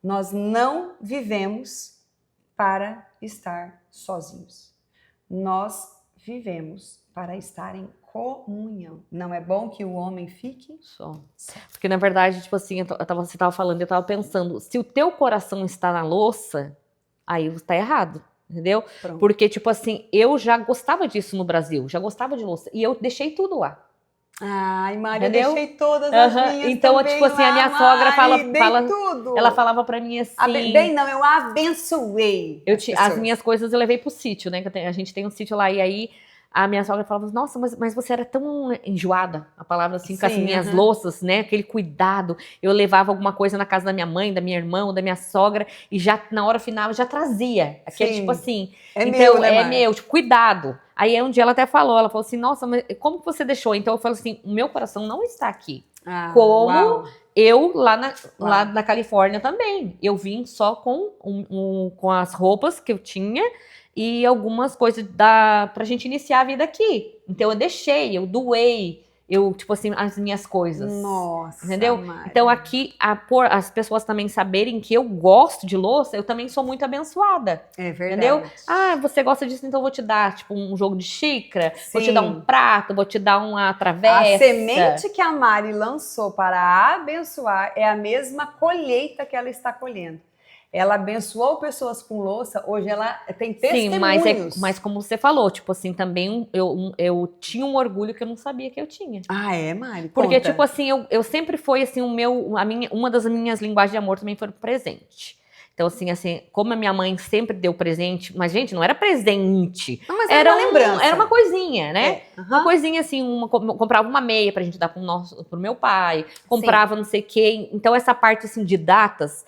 Nós não vivemos para estar sozinhos. Nós vivemos para estar em comunhão. Não é bom que o homem fique só. Porque, na verdade, tipo assim, você estava falando, eu estava pensando, se o teu coração está na louça, aí está errado. Entendeu? Pronto. Porque, tipo assim, eu já gostava disso no Brasil, já gostava de louça. E eu deixei tudo lá. Ai, Mari, entendeu? Eu deixei todas as minhas então, também tipo assim, lá, a minha Mari, sogra tudo. Ela falava pra mim assim... Eu abençoei. As minhas coisas eu levei pro sítio, né? A gente tem um sítio lá, e aí a minha sogra falava, nossa, mas você era tão enjoada, a palavra assim, com as minhas louças, né? Aquele cuidado. Eu levava alguma coisa na casa da minha mãe, da minha irmã, ou da minha sogra, e já na hora final eu já trazia. Aquele tipo assim... Então, meu, tipo, cuidado. Aí um dia ela até falou, ela falou assim, nossa, mas como que você deixou? Então eu falo assim, o meu coração não está aqui. Eu lá na Califórnia também. Eu vim só com as roupas que eu tinha e algumas coisas pra gente iniciar a vida aqui. Então eu deixei, eu doei, tipo assim, as minhas coisas. Nossa, entendeu? Mari. Então aqui, por as pessoas também saberem que eu gosto de louça, eu também sou muito abençoada. É verdade. Entendeu? Você gosta disso, então eu vou te dar, tipo, um jogo de xícara, vou te dar um prato, vou te dar uma travessa. A semente que a Mari lançou para abençoar é a mesma colheita que ela está colhendo. Ela abençoou pessoas com louça, hoje ela tem testemunhos. Sim, mas como você falou, tipo assim, também eu tinha um orgulho que eu não sabia que eu tinha. Ah, é, Mari? Porque, tipo assim, eu sempre foi, assim, uma das minhas linguagens de amor também foi o presente. Então, assim, como a minha mãe sempre deu presente, mas, gente, não era presente. Não, mas era uma lembrança. Era uma coisinha, né? Uma coisinha, assim, comprava uma meia pra gente dar pro meu pai, comprava não sei o quê. Então, essa parte, assim, de datas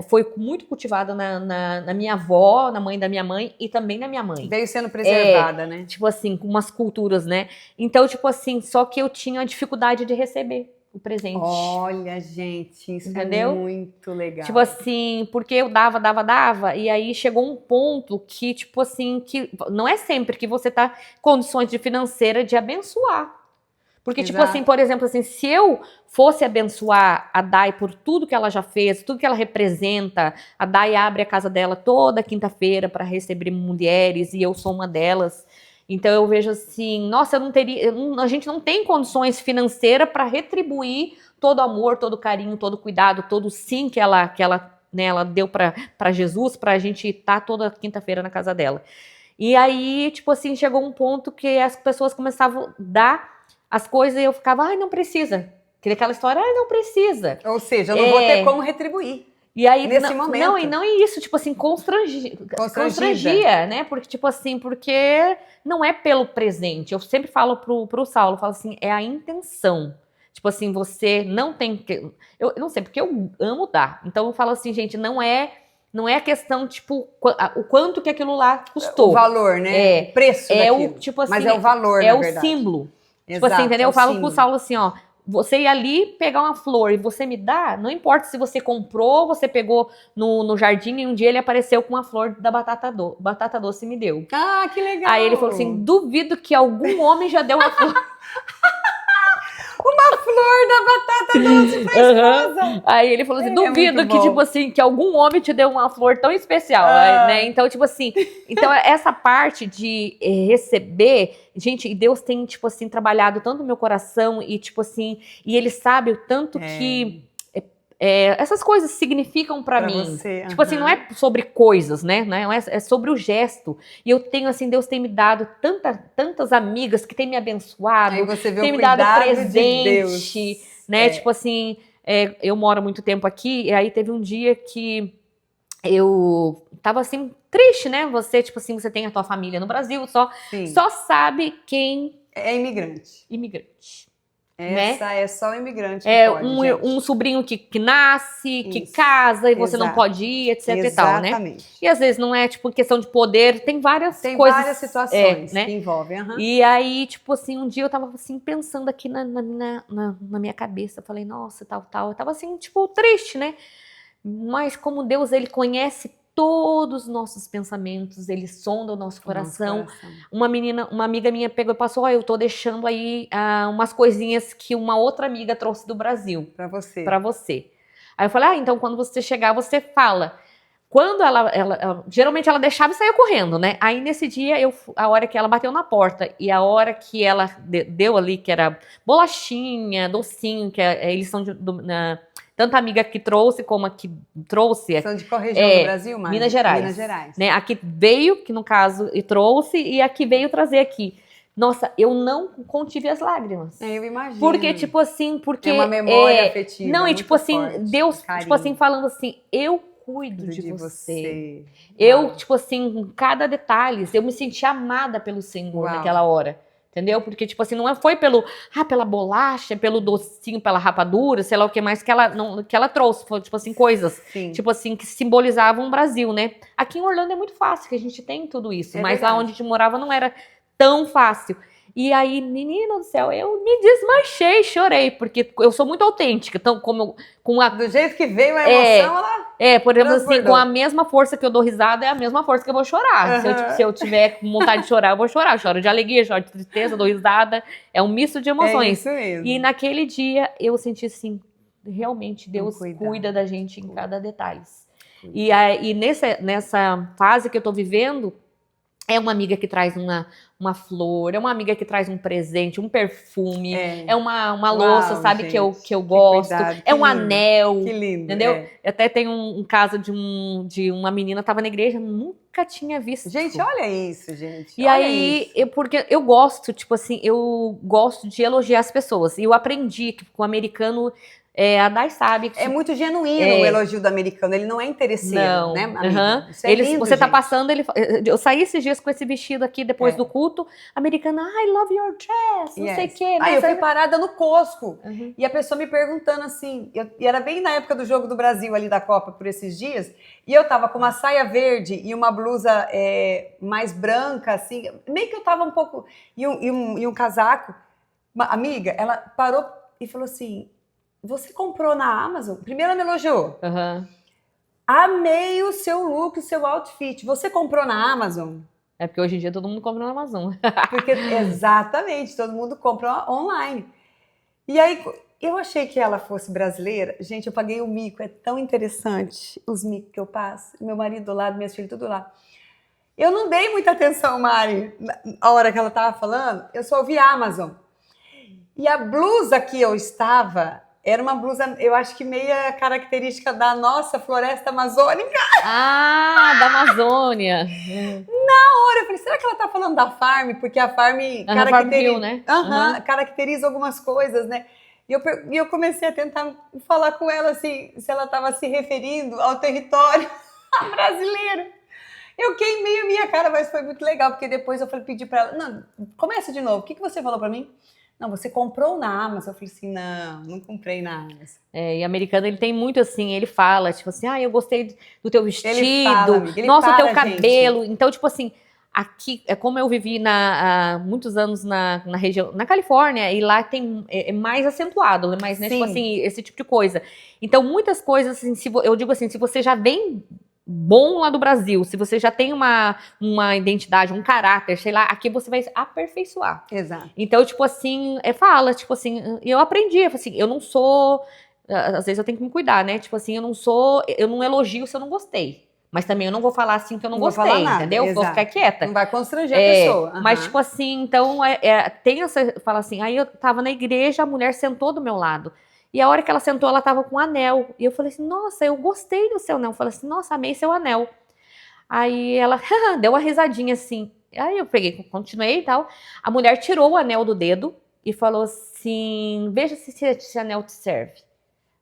foi muito cultivada na minha avó, na mãe da minha mãe e também na minha mãe. Veio sendo preservada, né? Tipo assim, com umas culturas, né? Então, tipo assim, só que eu tinha dificuldade de receber o presente. Olha, gente, isso entendeu? É muito legal. Tipo assim, porque eu dava, e aí chegou um ponto que, tipo assim, que não é sempre que você tá em condições financeira de abençoar. Porque, tipo assim, por exemplo, assim, se eu fosse abençoar a Dai por tudo que ela já fez, tudo que ela representa, a Dai abre a casa dela toda quinta-feira para receber mulheres e eu sou uma delas. Então eu vejo assim, nossa, a gente não tem condições financeiras para retribuir todo o amor, todo o carinho, todo o cuidado, todo o sim que ela deu para Jesus, pra gente estar toda quinta-feira na casa dela. E aí, tipo assim, chegou um ponto que as pessoas começavam a dar as coisas e eu ficava, não precisa. Aquela história, não precisa. Ou seja, eu não vou ter como retribuir. E aí, nesse momento. Não, e não é isso, tipo assim, constrangia, né? Porque, tipo assim, porque não é pelo presente. Eu sempre falo pro Saulo, eu falo assim, é a intenção. Tipo assim, você não tem que... Eu não sei, porque eu amo dar. Então eu falo assim, gente, não é não é a questão, tipo, o quanto que aquilo lá custou. O valor, né? O preço daquilo. O, tipo assim, mas é o valor, é na o verdade. símbolo. Tipo Exato, assim, entendeu? é Eu falo símbolo. pro Saulo assim, ó, você ir ali pegar uma flor e você me dá, não importa se você comprou, você pegou no jardim e um dia ele apareceu com uma flor da batata doce e me deu. Ah, que legal! Aí ele falou assim, duvido que algum homem já deu uma flor. Uma flor da batata doce pra esposa! Aí ele falou assim, duvido que, tipo assim, que algum homem te deu uma flor tão especial, né? Então, tipo assim, essa parte de receber, gente, e Deus tem, tipo assim, trabalhado tanto no meu coração e, tipo assim, e ele sabe o tanto que essas coisas significam pra mim. Você, tipo assim, não é sobre coisas, né? É sobre o gesto. E eu tenho, assim, Deus tem me dado tantas amigas que tem me abençoado. Aí você vê tem o me dado presente, de Deus. né? Tipo assim, eu moro muito tempo aqui, e aí teve um dia que eu tava assim, triste, né? Você, tipo assim, você tem a tua família no Brasil, só sabe quem é imigrante. Essa é só o imigrante que pode, um sobrinho que nasce, que casa e você não pode ir, etc e tal, né? E às vezes não é, tipo, questão de poder, tem várias coisas. Tem várias situações né? que envolvem. E aí, tipo assim, um dia eu tava assim, pensando aqui na minha cabeça, eu falei, nossa, tal. Eu tava assim, tipo, triste, né? Mas como Deus, ele conhece todos os nossos pensamentos, ele sonda o nosso coração. Uma amiga minha pegou e passou, eu tô deixando aí umas coisinhas que uma outra amiga trouxe do Brasil. Pra você. Aí eu falei, então quando você chegar, você fala. Quando ela geralmente ela deixava e saía correndo, né? Aí nesse dia, a hora que ela bateu na porta e a hora que ela deu ali, que era bolachinha, docinho, que eles são tanto a amiga que trouxe como a que trouxe. São de qual região do Brasil, Mari? Minas Gerais. Né? A que veio, que no caso, e trouxe, e a que veio trazer aqui. Nossa, eu não contive as lágrimas. Eu imagino. Porque, tipo assim, é uma memória afetiva. Não, e tipo assim, forte, Deus, tipo assim, falando assim, eu cuido de você. Eu, tipo assim, cada detalhe, eu me senti amada pelo Senhor naquela hora. Entendeu? Porque, tipo assim, não foi pela bolacha, pelo docinho, pela rapadura, sei lá o que mais que ela trouxe. Foi, tipo assim, coisas, tipo assim, que simbolizavam o Brasil, né? Aqui em Orlando é muito fácil, que a gente tem tudo isso. Mas lá onde a gente morava não era tão fácil. E aí, menina do céu, eu me desmanchei, chorei, porque eu sou muito autêntica. Então, do jeito que veio a emoção, ela por exemplo, assim, com a mesma força que eu dou risada, é a mesma força que eu vou chorar. Se eu tiver com vontade de chorar, eu vou chorar. Eu choro de alegria, choro de tristeza, dou risada. É um misto de emoções. É isso mesmo. E naquele dia, eu senti assim, realmente, Deus cuida da gente em cada detalhe. E nessa fase que eu tô vivendo, é uma amiga que traz uma flor, é uma amiga que traz um presente, um perfume, é uma louça, sabe, gente, que eu gosto, um anel. Que lindo. Entendeu? Até tem um caso de uma menina que tava na igreja, nunca tinha visto. Gente, olha isso, gente. E aí, porque eu gosto, tipo assim, eu gosto de elogiar as pessoas. E eu aprendi que com o americano, a Dai sabe que é muito genuíno o elogio do americano, ele não é interesseiro, né, amiga? Isso é lindo, você tá passando, eu saí esses dias com esse vestido aqui depois do culto, americano, I love your dress, não sei o quê. Aí eu fui parada no Costco, e a pessoa me perguntando assim, e era bem na época do Jogo do Brasil ali da Copa, por esses dias, e eu tava com uma saia verde e uma blusa mais branca, assim, meio que eu tava um pouco, e um casaco. Uma amiga, ela parou e falou assim, você comprou na Amazon? Primeiro ela me elogiou. Amei o seu look, o seu outfit. Você comprou na Amazon? É porque hoje em dia todo mundo compra na Amazon. Porque, exatamente, todo mundo compra online. E aí, eu achei que ela fosse brasileira. Gente, eu paguei o mico, é tão interessante os micos que eu passo. Meu marido do lado, minhas filhas tudo lá. Eu não dei muita atenção, Mari, na hora que ela estava falando. Eu só ouvi Amazon. E a blusa que eu estava... era uma blusa, eu acho que meia característica da nossa floresta amazônica. Da Amazônia. Na hora, eu falei, será que ela tá falando da Farm? Porque a Farm caracteriza, né? Caracteriza algumas coisas, né? E eu comecei a tentar falar com ela, assim, se ela estava se referindo ao território brasileiro. Eu queimei a minha cara, mas foi muito legal, porque depois eu pedi para ela, não, começa de novo, o que você falou para mim? Não, você comprou na Amazon. Eu falei assim, não comprei na Amazon. E americano, ele tem muito assim, ele fala, tipo assim, eu gostei do teu vestido, Ele fala, amiga, ele nossa, o teu para, cabelo. gente. Então, tipo assim, aqui, é como eu vivi há muitos anos na região, na Califórnia, e lá é mais acentuado, é mais, né, tipo Sim. assim, esse tipo de coisa. Então, muitas coisas, assim, eu digo assim, se você já vem bom lá do Brasil, se você já tem uma identidade, um caráter, sei lá, aqui você vai aperfeiçoar. Exato. Então, tipo assim, fala, tipo assim, eu aprendi, assim, eu não sou, às vezes eu tenho que me cuidar, né? Tipo assim, eu não elogio se eu não gostei. Mas também eu não vou falar assim que eu não vou falar gostei, nada, entendeu? exato. Vou ficar quieta. Não vai constranger a pessoa. Mas, tipo assim, então, tem essa, fala assim, aí eu tava na igreja, a mulher sentou do meu lado. E a hora que ela sentou, ela tava com um anel. E eu falei assim, nossa, eu gostei do seu anel. Eu falei assim, nossa, amei seu anel. Aí ela deu uma risadinha assim. Aí eu peguei, continuei e tal. A mulher tirou o anel do dedo e falou assim, veja se esse anel te serve.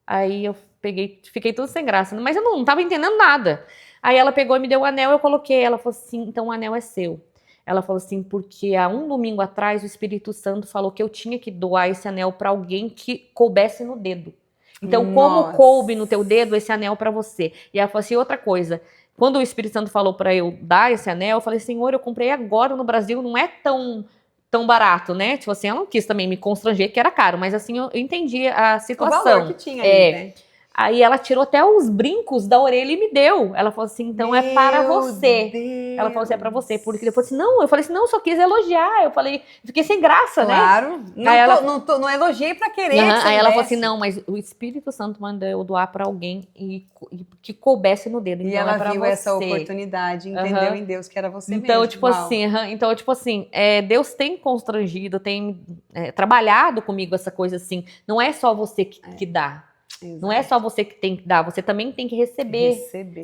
Aí eu peguei, fiquei tudo sem graça, mas eu não tava entendendo nada. Aí ela pegou e me deu o anel, eu coloquei. Ela falou assim, então o anel é seu. Ela falou assim, porque há um domingo atrás o Espírito Santo falou que eu tinha que doar esse anel para alguém que coubesse no dedo. Então, como coube no teu dedo esse anel para você? E ela falou assim, outra coisa, quando o Espírito Santo falou para eu dar esse anel, eu falei, Senhor, eu comprei agora no Brasil, não é tão barato, né? Tipo assim, ela não quis também me constranger que era caro, mas assim, eu entendi a situação. O valor que tinha ali, né? Aí ela tirou até os brincos da orelha e me deu. Ela falou assim, então é para você. Deus. Ela falou assim, é para você. Porque depois assim, não, eu falei assim, não, só quis elogiar. Eu falei, fiquei sem graça, claro, né? Claro, não elogiei pra querer. Aí ela falou assim, não, mas o Espírito Santo mandou eu doar pra alguém e que coubesse no dedo. Então e ela é pra viu você. Essa oportunidade, entendeu em Deus que era você então, mesmo. Então, tipo assim, Deus tem constrangido, tem trabalhado comigo essa coisa assim. Não é só você que dá. Exato. Não é só você que tem que dar, você também tem que receber.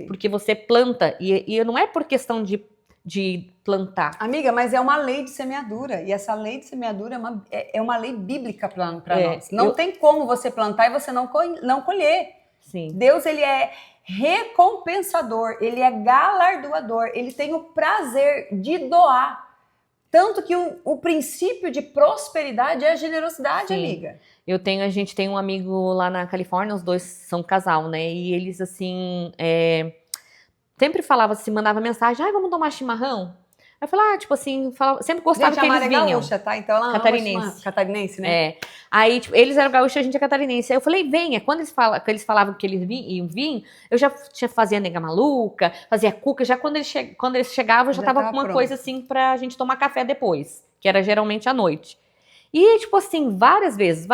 Porque você planta, e não é por questão de plantar. Amiga, mas é uma lei de semeadura, e essa lei de semeadura é uma lei bíblica para nós. Não tem como você plantar e você não colher. Sim. Deus, ele é recompensador, ele é galardoador, ele tem o prazer de doar. Tanto que o princípio de prosperidade é a generosidade, sim, amiga. A gente tem um amigo lá na Califórnia, os dois são casal, né? E eles, assim, sempre falavam assim, mandava mensagem, vamos tomar chimarrão? Aí eu falava, tipo assim, sempre gostava que eles vinham. Gaúcha, tá? Então ela catarinense. Catarinense, né? Aí, tipo, eles eram gaúchos, a gente é catarinense. Aí eu falei, venha. Quando eles falavam que eles iam vir, eu já fazia nega maluca, fazia cuca. Já quando eles chegavam, eu já tava com uma coisa assim pra gente tomar café depois, que era geralmente à noite. E, tipo assim, várias vezes.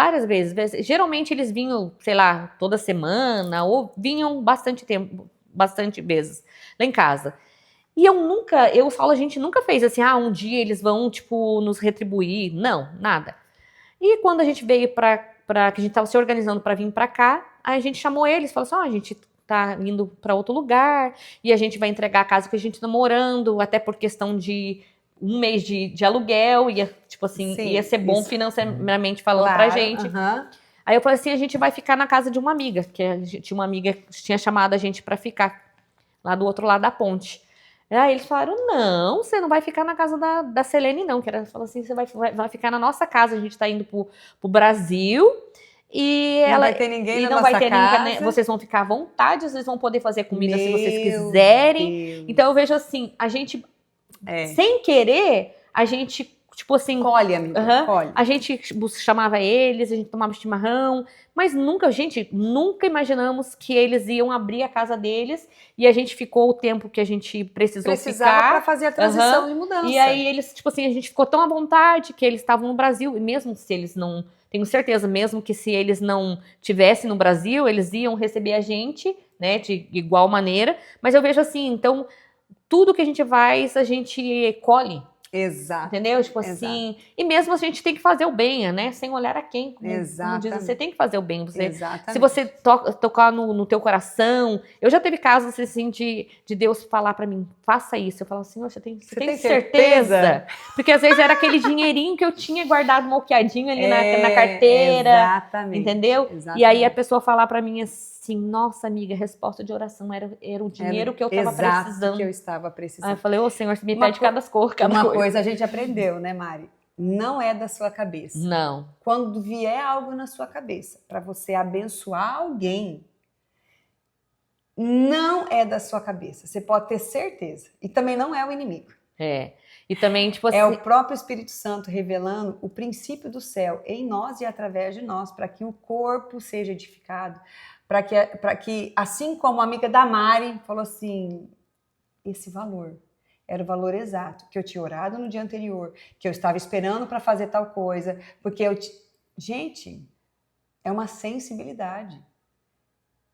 Geralmente eles vinham, sei lá, toda semana, ou vinham bastante vezes lá em casa. E a gente nunca fez assim, um dia eles vão, tipo, nos retribuir. Não, nada. E quando a gente veio que a gente tava se organizando para vir para cá, aí a gente chamou eles, falou assim, a gente tá indo para outro lugar, e a gente vai entregar a casa que a gente tá morando, até por questão de um mês de aluguel, tipo assim, sim, ia ser bom financeiramente falando pra gente. Aí eu falei assim, a gente vai ficar na casa de uma amiga, que a gente tinha uma amiga que tinha chamado a gente para ficar lá do outro lado da ponte. Aí eles falaram, não, você não vai ficar na casa da Selene, não. Ela falou assim, você vai ficar na nossa casa, a gente tá indo pro Brasil. E não vai ter ninguém na nossa nossa casa. Ninguém, vocês vão ficar à vontade, vocês vão poder fazer comida se vocês quiserem. Deus. Então eu vejo assim, a gente, sem querer, a gente, tipo assim... Colhe, amiga, colhe. A gente chamava eles, a gente tomava chimarrão, mas nunca imaginamos que eles iam abrir a casa deles, e a gente ficou o tempo que a gente precisava ficar. Para fazer a transição e mudança. E aí eles, tipo assim, a gente ficou tão à vontade que eles estavam no Brasil, e mesmo se eles não... Tenho certeza, mesmo que se eles não tivessem no Brasil, eles iam receber a gente, né, de igual maneira. Mas eu vejo assim, então, tudo que a gente faz, a gente colhe. Exato. Entendeu? Tipo assim, e mesmo a gente tem que fazer o bem, né? Sem olhar a quem. Exato. Você tem que fazer o bem. Se você tocar no teu coração. Eu já teve casos assim de Deus falar pra mim, faça isso. Eu falo assim, você tem certeza? Porque às vezes era aquele dinheirinho que eu tinha guardado moqueadinho ali na carteira. Exatamente. Entendeu? Exatamente. E aí a pessoa falar pra mim assim, nossa amiga, resposta de oração era o dinheiro que eu estava precisando. Que eu estava precisando. Aí eu falei, Senhor, você me pede cada cor, cada coisa a gente aprendeu, né, Mari? não é da sua cabeça. Não. Quando vier algo na sua cabeça para você abençoar alguém, não é da sua cabeça. Você pode ter certeza. E também não é o inimigo. E também, tipo assim... É o próprio Espírito Santo revelando o princípio do céu em nós e através de nós, para que o corpo seja edificado, para que, assim como a amiga da Mari falou assim, esse valor era o valor exato, que eu tinha orado no dia anterior, que eu estava esperando para fazer tal coisa, porque gente, é uma sensibilidade.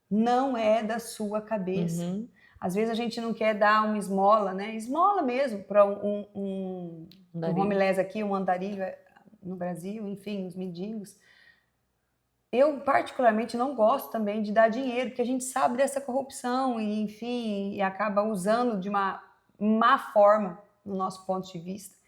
Não é da sua cabeça. Uhum. Às vezes a gente não quer dar uma esmola, né? Esmola mesmo para um homeless aqui, um andarilho no Brasil, enfim, os mendigos. Eu, particularmente, não gosto também de dar dinheiro, porque a gente sabe dessa corrupção e, enfim, e acaba usando de uma má forma, no nosso ponto de vista.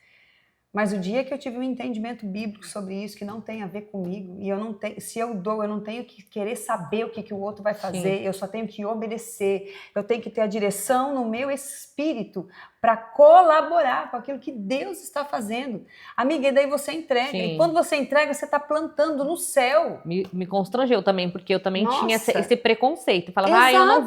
Mas o dia que eu tive um entendimento bíblico sobre isso, que não tem a ver comigo, e eu não tenho, se eu dou, eu não tenho que querer saber o que o outro vai fazer, eu só tenho que obedecer, eu tenho que ter a direção no meu espírito para colaborar com aquilo que Deus está fazendo. Amiga, e daí você entrega. Sim. E quando você entrega, você está plantando no céu. Me constrangeu também, porque eu também Nossa. tinha esse preconceito. Falava, Exato. eu não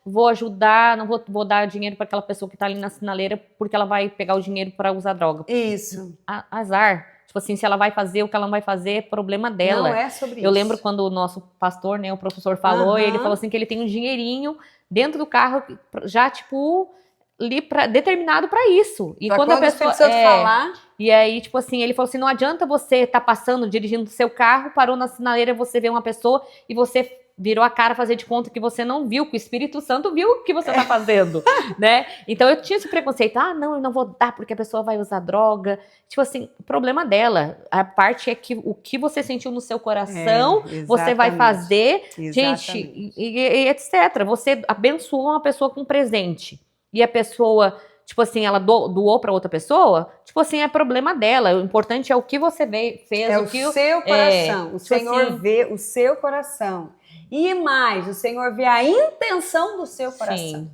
vou ajudar, não vou dar dinheiro para aquela pessoa que está ali na sinaleira, porque ela vai pegar o dinheiro para usar droga. Isso. Azar. Tipo assim, se ela vai fazer o que ela não vai fazer, é problema dela. Não é sobre isso. Eu lembro quando o nosso pastor, né, o professor falou, e ele falou assim que ele tem um dinheirinho dentro do carro, já, tipo, ali determinado para isso. E quando a pessoa falar... E aí, tipo assim, ele falou assim, não adianta você estar passando, dirigindo seu carro, parou na sinaleira, você vê uma pessoa e você virou a cara fazer de conta que você não viu, que o Espírito Santo viu o que você tá fazendo, né? Então eu tinha esse preconceito, não, eu não vou dar porque a pessoa vai usar droga. Tipo assim, o problema dela, a parte é que o que você sentiu no seu coração, você vai fazer, gente, e etc. Você abençoou uma pessoa com um presente e a pessoa, tipo assim, ela doou para outra pessoa, tipo assim, é problema dela. O importante é o que você fez. É o seu coração. O Senhor vê o seu coração. E mais, o Senhor vê a intenção do seu coração. Sim.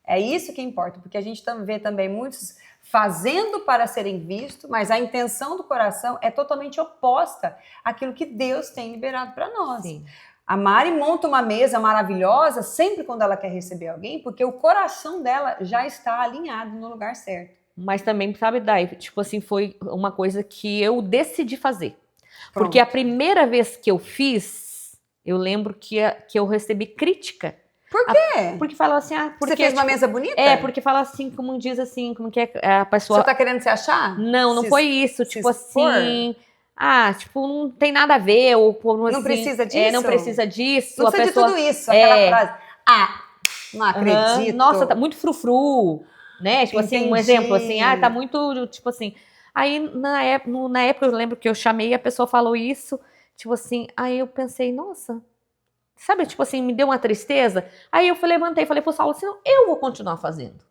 É isso que importa, porque a gente vê também muitos fazendo para serem vistos, mas a intenção do coração é totalmente oposta àquilo que Deus tem liberado para nós. Sim. A Mari monta uma mesa maravilhosa sempre quando ela quer receber alguém, porque o coração dela já está alinhado no lugar certo. Mas também, sabe, Dai, tipo assim, foi uma coisa que eu decidi fazer. Pronto. Porque a primeira vez que eu fiz, eu lembro que eu recebi crítica. Por quê? Porque fala assim... porque, você fez uma mesa bonita? Porque fala assim, como diz assim, como que é a pessoa... Você tá querendo se achar? Não foi isso. Tipo assim... tipo, não tem nada a ver. Ou, assim, não precisa disso? Não precisa disso. Não precisa de tudo isso, aquela frase. Não acredito. Nossa, tá muito frufru, né? Tipo assim, um exemplo assim, tá muito, tipo assim... Aí, na época, eu lembro que eu chamei e a pessoa falou isso... Tipo assim, aí eu pensei, nossa, sabe, tipo assim, me deu uma tristeza. Aí eu levantei e falei pro Saulo assim, não, eu vou continuar fazendo.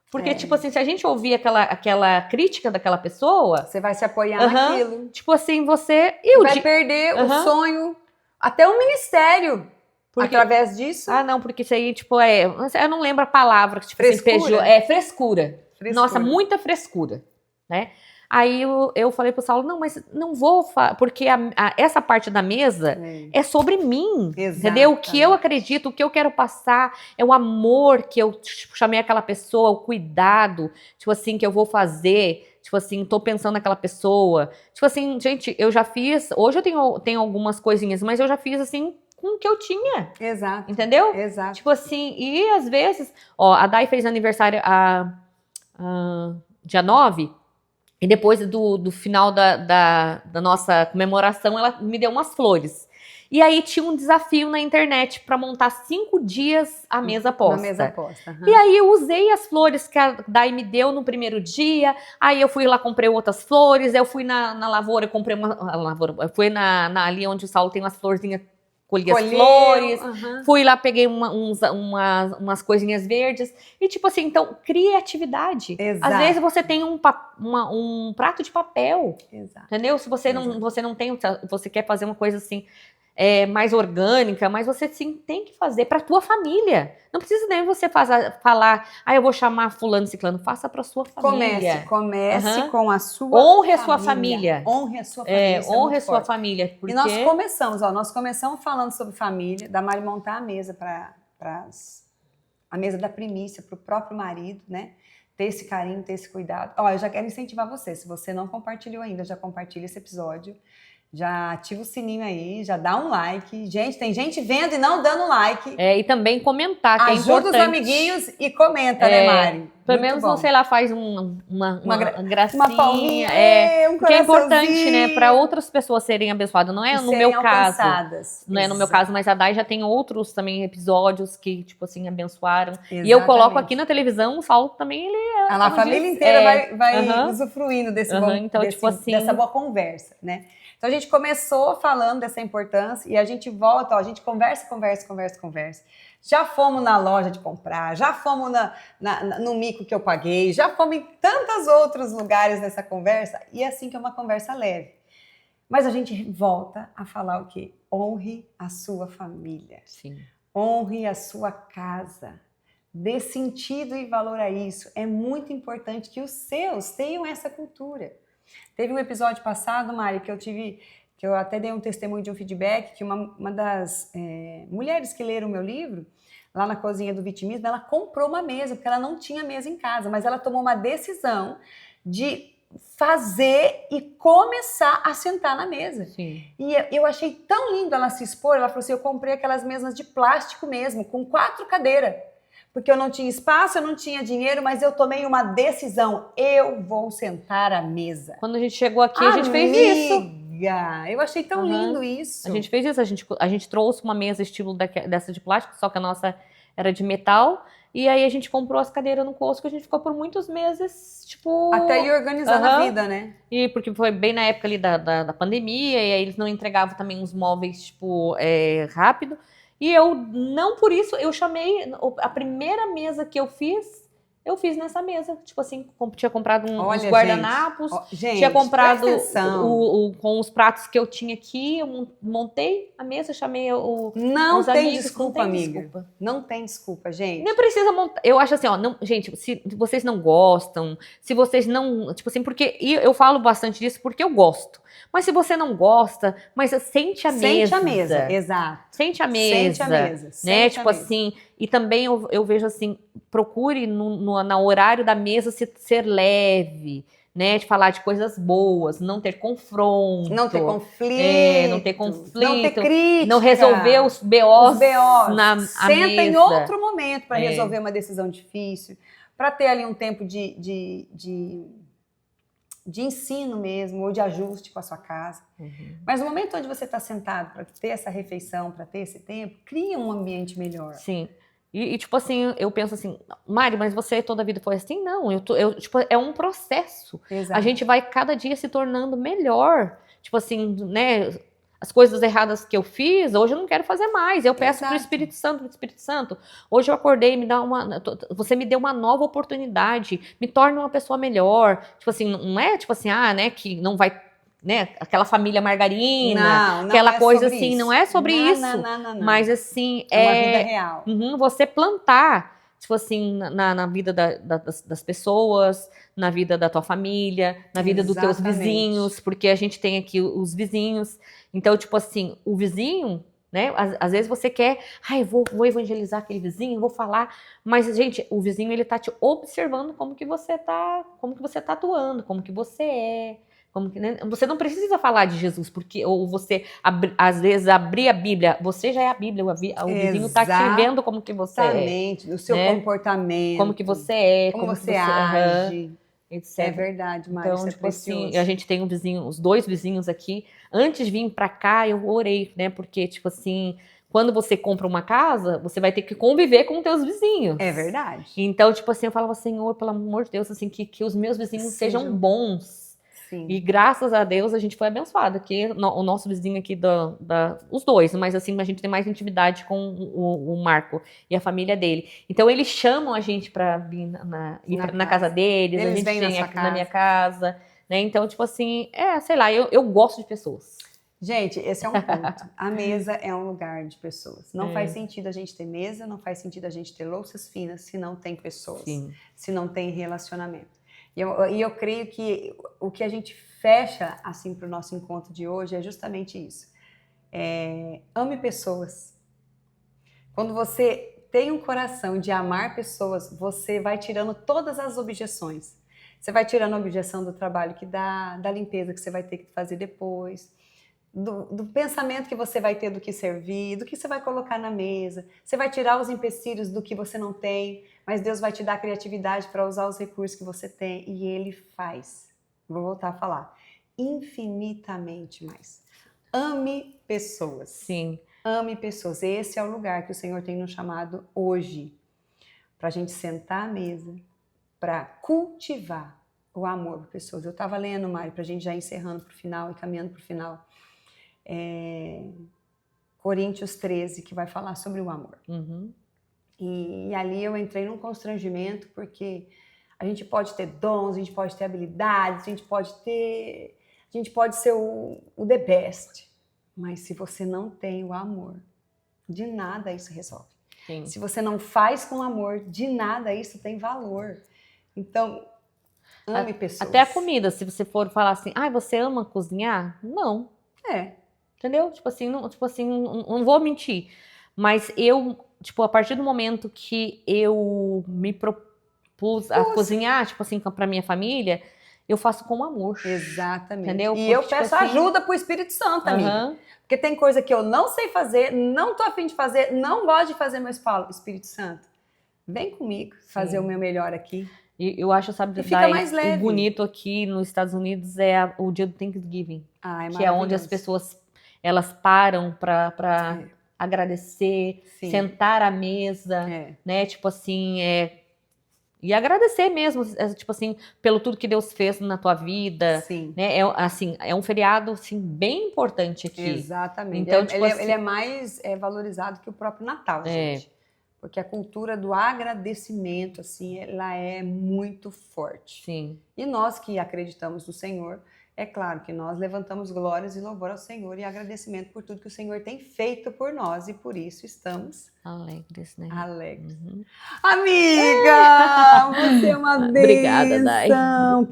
Porque, tipo assim, se a gente ouvir aquela crítica daquela pessoa... Você vai se apoiar naquilo. Tipo assim, você... vai perder o sonho, até o ministério, através disso. Não, porque isso aí, tipo, eu não lembro a palavra. Tipo, frescura. Assim, frescura. Nossa, muita frescura, né? Aí eu falei pro Saulo, não, mas não vou, porque essa parte da mesa é sobre mim, entendeu? O que eu acredito, o que eu quero passar, é o amor que eu chamei aquela pessoa, o cuidado, tipo assim, que eu vou fazer, tipo assim, tô pensando naquela pessoa. Tipo assim, gente, eu já fiz, hoje eu tenho algumas coisinhas, mas eu já fiz assim, com o que eu tinha. Exato. Entendeu? Exato. Tipo assim, e às vezes, a Dai fez aniversário dia 9, e depois do final da nossa comemoração, ela me deu umas flores. E aí tinha um desafio na internet para montar 5 dias a mesa posta. Na mesa posta. E aí eu usei as flores que a Dai me deu no primeiro dia. Aí eu fui lá, comprei outras flores. Eu fui na lavoura, comprei uma lavoura. Eu fui ali onde o Saulo tem umas florzinhas. Colhi as flores, fui lá, peguei umas coisinhas verdes. E tipo assim, então, criatividade. Exato. Às vezes você tem um prato de papel. Exato. Entendeu? Se você não tem, você quer fazer uma coisa assim. mais orgânica, mas você sim tem que fazer para a tua família. Não precisa nem você falar, eu vou chamar fulano, ciclano. Faça para sua família. Comece com a sua Honre família. a sua família. Honre a sua família. Honre a sua família. Porque... E nós começamos falando sobre família, da Mari montar a mesa a mesa da primícia para o próprio marido, né? Ter esse carinho, ter esse cuidado. Eu já quero incentivar você. Se você não compartilhou ainda, já compartilha esse episódio. Já ativa o sininho aí, já dá um like. Gente, tem gente vendo e não dando like. E também comentar, que é importante. Ajuda os amiguinhos e comenta, né, Mari? Pelo menos, não sei lá, faz uma gracinha. Uma palminha, um que é importante, né, para outras pessoas serem abençoadas. Não é no meu caso. Não é no meu caso, mas a Dai já tem outros também episódios que, tipo assim, abençoaram. Exatamente. E eu coloco aqui na televisão, o Saulo também, a família inteira vai usufruindo então, tipo assim, dessa boa conversa, né? Então, a gente começou falando dessa importância e a gente volta, a gente conversa. Já fomos na loja de comprar, já fomos no mico que eu paguei, já fomos em tantos outros lugares nessa conversa, e assim que é uma conversa leve. Mas a gente volta a falar o quê? Honre a sua família. Sim. Honre a sua casa. Dê sentido e valor a isso. É muito importante que os seus tenham essa cultura. Teve um episódio passado, Mari, que eu até dei um testemunho de um feedback, que uma das mulheres que leram o meu livro, lá na Cozinha do Vitimismo, ela comprou uma mesa, porque ela não tinha mesa em casa, mas ela tomou uma decisão de fazer e começar a sentar na mesa. Sim. E eu achei tão lindo ela se expor, ela falou assim, eu comprei aquelas mesas de plástico mesmo, com 4 cadeiras. Porque eu não tinha espaço, eu não tinha dinheiro, mas eu tomei uma decisão. Eu vou sentar à mesa. Quando a gente chegou aqui, a gente fez isso. Eu achei tão lindo isso. A gente fez isso, a gente trouxe uma mesa estilo dessa de plástico, só que a nossa era de metal. E aí a gente comprou as cadeiras no Costco, a gente ficou por muitos meses, tipo... Até ir organizando a vida, né? E porque foi bem na época ali da pandemia, e aí eles não entregavam também os móveis, tipo, rápido. E eu, não por isso, eu chamei, a primeira mesa que eu fiz nessa mesa. Tipo assim, tinha comprado uns guardanapos, tinha comprado com os pratos que eu tinha aqui, eu montei a mesa, chamei os amigos. Desculpa, amiga. Não tem desculpa, gente. Nem precisa montar. Eu acho assim, gente, se vocês não gostam, se vocês não, tipo assim, porque eu falo bastante disso porque eu gosto. Mas se você não gosta, mas sente a mesa. Sente a mesa, exato. Sente a mesa. Né? Tipo assim, e também eu vejo assim, procure no horário da mesa ser leve, né? De falar de coisas boas, não ter confronto. Não ter conflito. Não ter conflito. Não ter crítica. Não resolver os BOs na Senta mesa. em outro momento para resolver uma decisão difícil, para ter ali um tempo de ensino mesmo, ou de ajuste com a sua casa. Mas no momento onde você está sentado para ter essa refeição, para ter esse tempo, cria um ambiente melhor. Sim. E tipo assim, eu penso assim, Mari, mas você toda a vida foi assim? Não, tipo, é um processo. Exato. A gente vai cada dia se tornando melhor. Tipo assim, né? As coisas erradas que eu fiz, hoje eu não quero fazer mais. Eu peço pro Espírito Santo, hoje eu acordei, você me deu uma nova oportunidade, me torna uma pessoa melhor. Tipo assim, não é tipo assim, né, que não vai, né, aquela família margarina, aquela coisa assim, isso. Não é sobre isso. Não. Mas assim, é uma vida real. Você plantar, tipo assim, na vida das pessoas, na vida da tua família, na vida dos teus vizinhos, porque a gente tem aqui os vizinhos. Então, tipo assim, o vizinho, né? Às vezes você quer, vou evangelizar aquele vizinho, vou falar, mas, gente, o vizinho, ele tá te observando como que você tá atuando, como que você é, né? Você não precisa falar de Jesus, porque, ou você, às vezes, abrir a Bíblia, você já é a Bíblia, o vizinho tá te vendo como que você é. Exatamente, o seu comportamento. Como que você é, como você age. Etc. É verdade, Mari, então, tipo assim, a gente tem os 2 vizinhos aqui. Antes de vir pra cá, eu orei, né? Porque, tipo assim, quando você compra uma casa, você vai ter que conviver com os teus vizinhos. É verdade. Então, tipo assim, eu falava, Senhor, pelo amor de Deus, assim, que os meus vizinhos sejam bons. Sim. E graças a Deus a gente foi abençoado, que o nosso vizinho aqui, os 2, mas assim, a gente tem mais intimidade com o Marco e a família dele. Então eles chamam a gente pra vir na casa deles, a gente vem aqui na minha casa, né? Então, tipo assim, sei lá, eu gosto de pessoas. Gente, esse é um ponto. A mesa é um lugar de pessoas. Não faz sentido a gente ter mesa, não faz sentido a gente ter louças finas se não tem pessoas, Sim. se não tem relacionamento. E eu creio que o que a gente fecha assim para o nosso encontro de hoje é justamente isso. Ame pessoas. Quando você tem um coração de amar pessoas, você vai tirando todas as objeções. Você vai tirando a objeção do trabalho que dá, da limpeza que você vai ter que fazer depois, do pensamento que você vai ter do que servir, do que você vai colocar na mesa. Você vai tirar os empecilhos do que você não tem, mas Deus vai te dar criatividade para usar os recursos que você tem, e Ele faz. Vou voltar a falar. Infinitamente mais. Ame pessoas. Sim. Ame pessoas. Esse é o lugar que o Senhor tem nos chamado hoje, para a gente sentar à mesa, para cultivar o amor por pessoas. Eu estava lendo, Mari, para a gente já encerrando para o final e caminhando para o final, Coríntios 13, que vai falar sobre o amor. E ali eu entrei num constrangimento, porque a gente pode ter dons, a gente pode ter habilidades, a gente pode ser o the best, mas se você não tem o amor, de nada isso resolve. Sim. Se você não faz com amor, de nada isso tem valor. Então, ame pessoas. Até a comida, se você for falar assim, você ama cozinhar? Não. Entendeu? Tipo assim, não vou mentir. Mas eu, a partir do momento que eu me propus a cozinhar, pra minha família, eu faço com amor. Exatamente. Entendeu? E eu peço ajuda pro Espírito Santo, amiga. Porque tem coisa que eu não sei fazer, não tô a fim de fazer, não gosto de fazer, mas falo, Espírito Santo, vem comigo fazer o meu melhor aqui. E eu acho, sabe, fica mais leve. O bonito aqui nos Estados Unidos é o dia do Thanksgiving. Que é onde as pessoas, elas param para agradecer, sentar à mesa, né? E agradecer mesmo, pelo tudo que Deus fez na tua vida. Né? É um feriado, bem importante aqui. Exatamente. Então, ele é mais valorizado que o próprio Natal, gente. Porque a cultura do agradecimento, ela é muito forte. Sim. E nós que acreditamos no Senhor, é claro que nós levantamos glórias e louvor ao Senhor e agradecimento por tudo que o Senhor tem feito por nós, e por isso estamos alegres, né? Alegres. Amiga, você é uma bênção. Obrigada, Dai.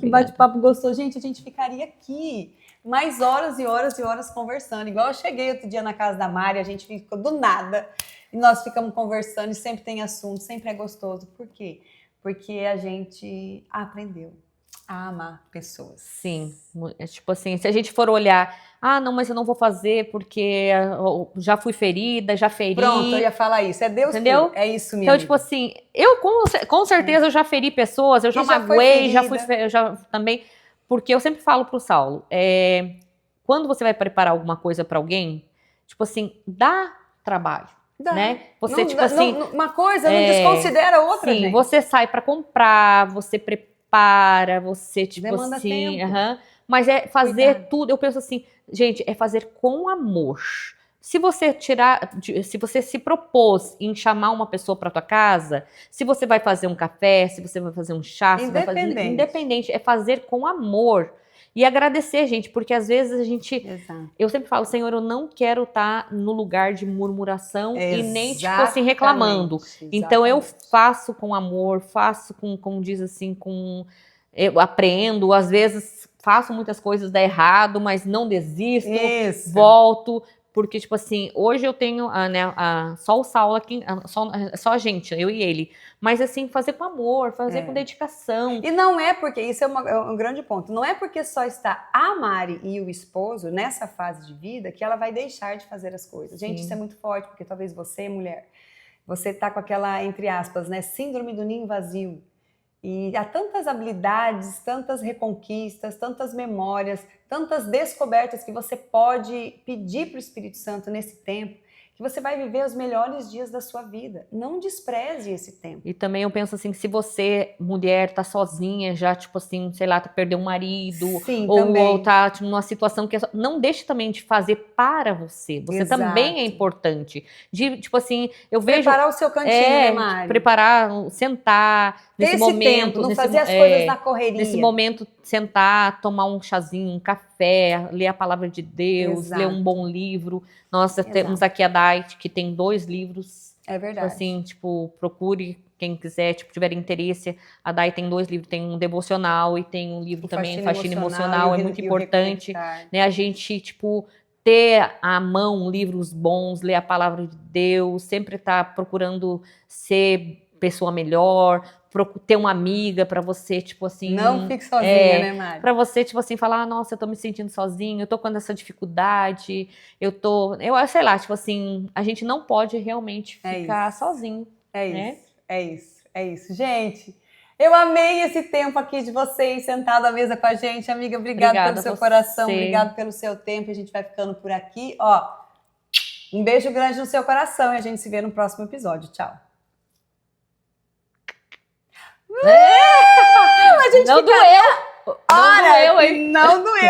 Que bate-papo gostoso. Gente, a gente ficaria aqui mais horas e horas e horas conversando. Igual eu cheguei outro dia na casa da Mari, a gente ficou do nada e nós ficamos conversando, e sempre tem assunto, sempre é gostoso. Por quê? Porque a gente aprendeu a amar pessoas. Sim, se a gente for olhar, não, mas eu não vou fazer porque já fui ferida, já feri. Pronto, eu ia falar isso, é Deus. Entendeu? É isso mesmo. Então, eu com certeza eu já feri pessoas, eu já magoei, já também, porque eu sempre falo pro Saulo, quando você vai preparar alguma coisa para alguém, dá trabalho. Né? Você, uma coisa não desconsidera a outra, gente. Você sai para comprar, você prepara, você, demanda tempo. Mas é fazer tudo, eu penso gente, é fazer com amor. Se você se propôs em chamar uma pessoa para tua casa, se você vai fazer um café, se você vai fazer um chá, se vai fazer independente, é fazer com amor. E agradecer, gente, porque às vezes a gente... Exato. Eu sempre falo, Senhor, eu não quero estar no lugar de murmuração e nem, reclamando. Exatamente. Então, eu faço com amor, faço como diz eu aprendo, às vezes faço muitas coisas, dá errado, mas não desisto, volto... Porque, hoje eu tenho só o Saulo aqui, só a gente, eu e ele. Mas, fazer com amor, fazer com dedicação. E não é porque, isso é um grande ponto, não é porque só está a Mari e o esposo nessa fase de vida que ela vai deixar de fazer as coisas. Gente, isso é muito forte, porque talvez você, mulher, você está com aquela, entre aspas, síndrome do ninho vazio. E há tantas habilidades, tantas reconquistas, tantas memórias, tantas descobertas que você pode pedir para o Espírito Santo nesse tempo, que você vai viver os melhores dias da sua vida. Não despreze esse tempo. E também eu penso se você, mulher, tá sozinha, já, sei lá, perdeu um marido, ou tá numa situação que não deixe também de fazer para você. Você também é importante. Eu vejo... Preparar o seu cantinho, né, Mari? Preparar, sentar, Ter nesse esse momento, tempo, não fazer as coisas na correria. nesse momento, sentar, tomar um chazinho, um café, ler a palavra de Deus, ler um Exato. bom livro. Nossa, Exato. temos aqui a Dai, que tem 2 livros. É verdade. Tipo assim, tipo, procure quem quiser, tipo, tiver interesse. A Dai tem 2 livros, tem um devocional e tem um livro também, Faxina Emocional. É muito importante, né? A gente, tipo, ter à mão livros bons, ler a palavra de Deus, sempre estar procurando ser pessoa melhor, ter uma amiga para você, tipo assim... Não fique sozinha, né, Mari? Para você, tipo assim, falar, nossa, eu tô me sentindo sozinho, eu tô com essa dificuldade, eu sei lá, tipo assim, a gente não pode realmente ficar sozinho. É né? isso, é isso, é isso. Gente, eu amei esse tempo aqui de vocês sentado à mesa com a gente. Amiga, obrigada pelo seu coração, obrigado pelo seu tempo. A gente vai ficando por aqui. Ó, um beijo grande no seu coração e a gente se vê no próximo episódio. Tchau. A gente não doeu! Não doeu, hein? Não doeu!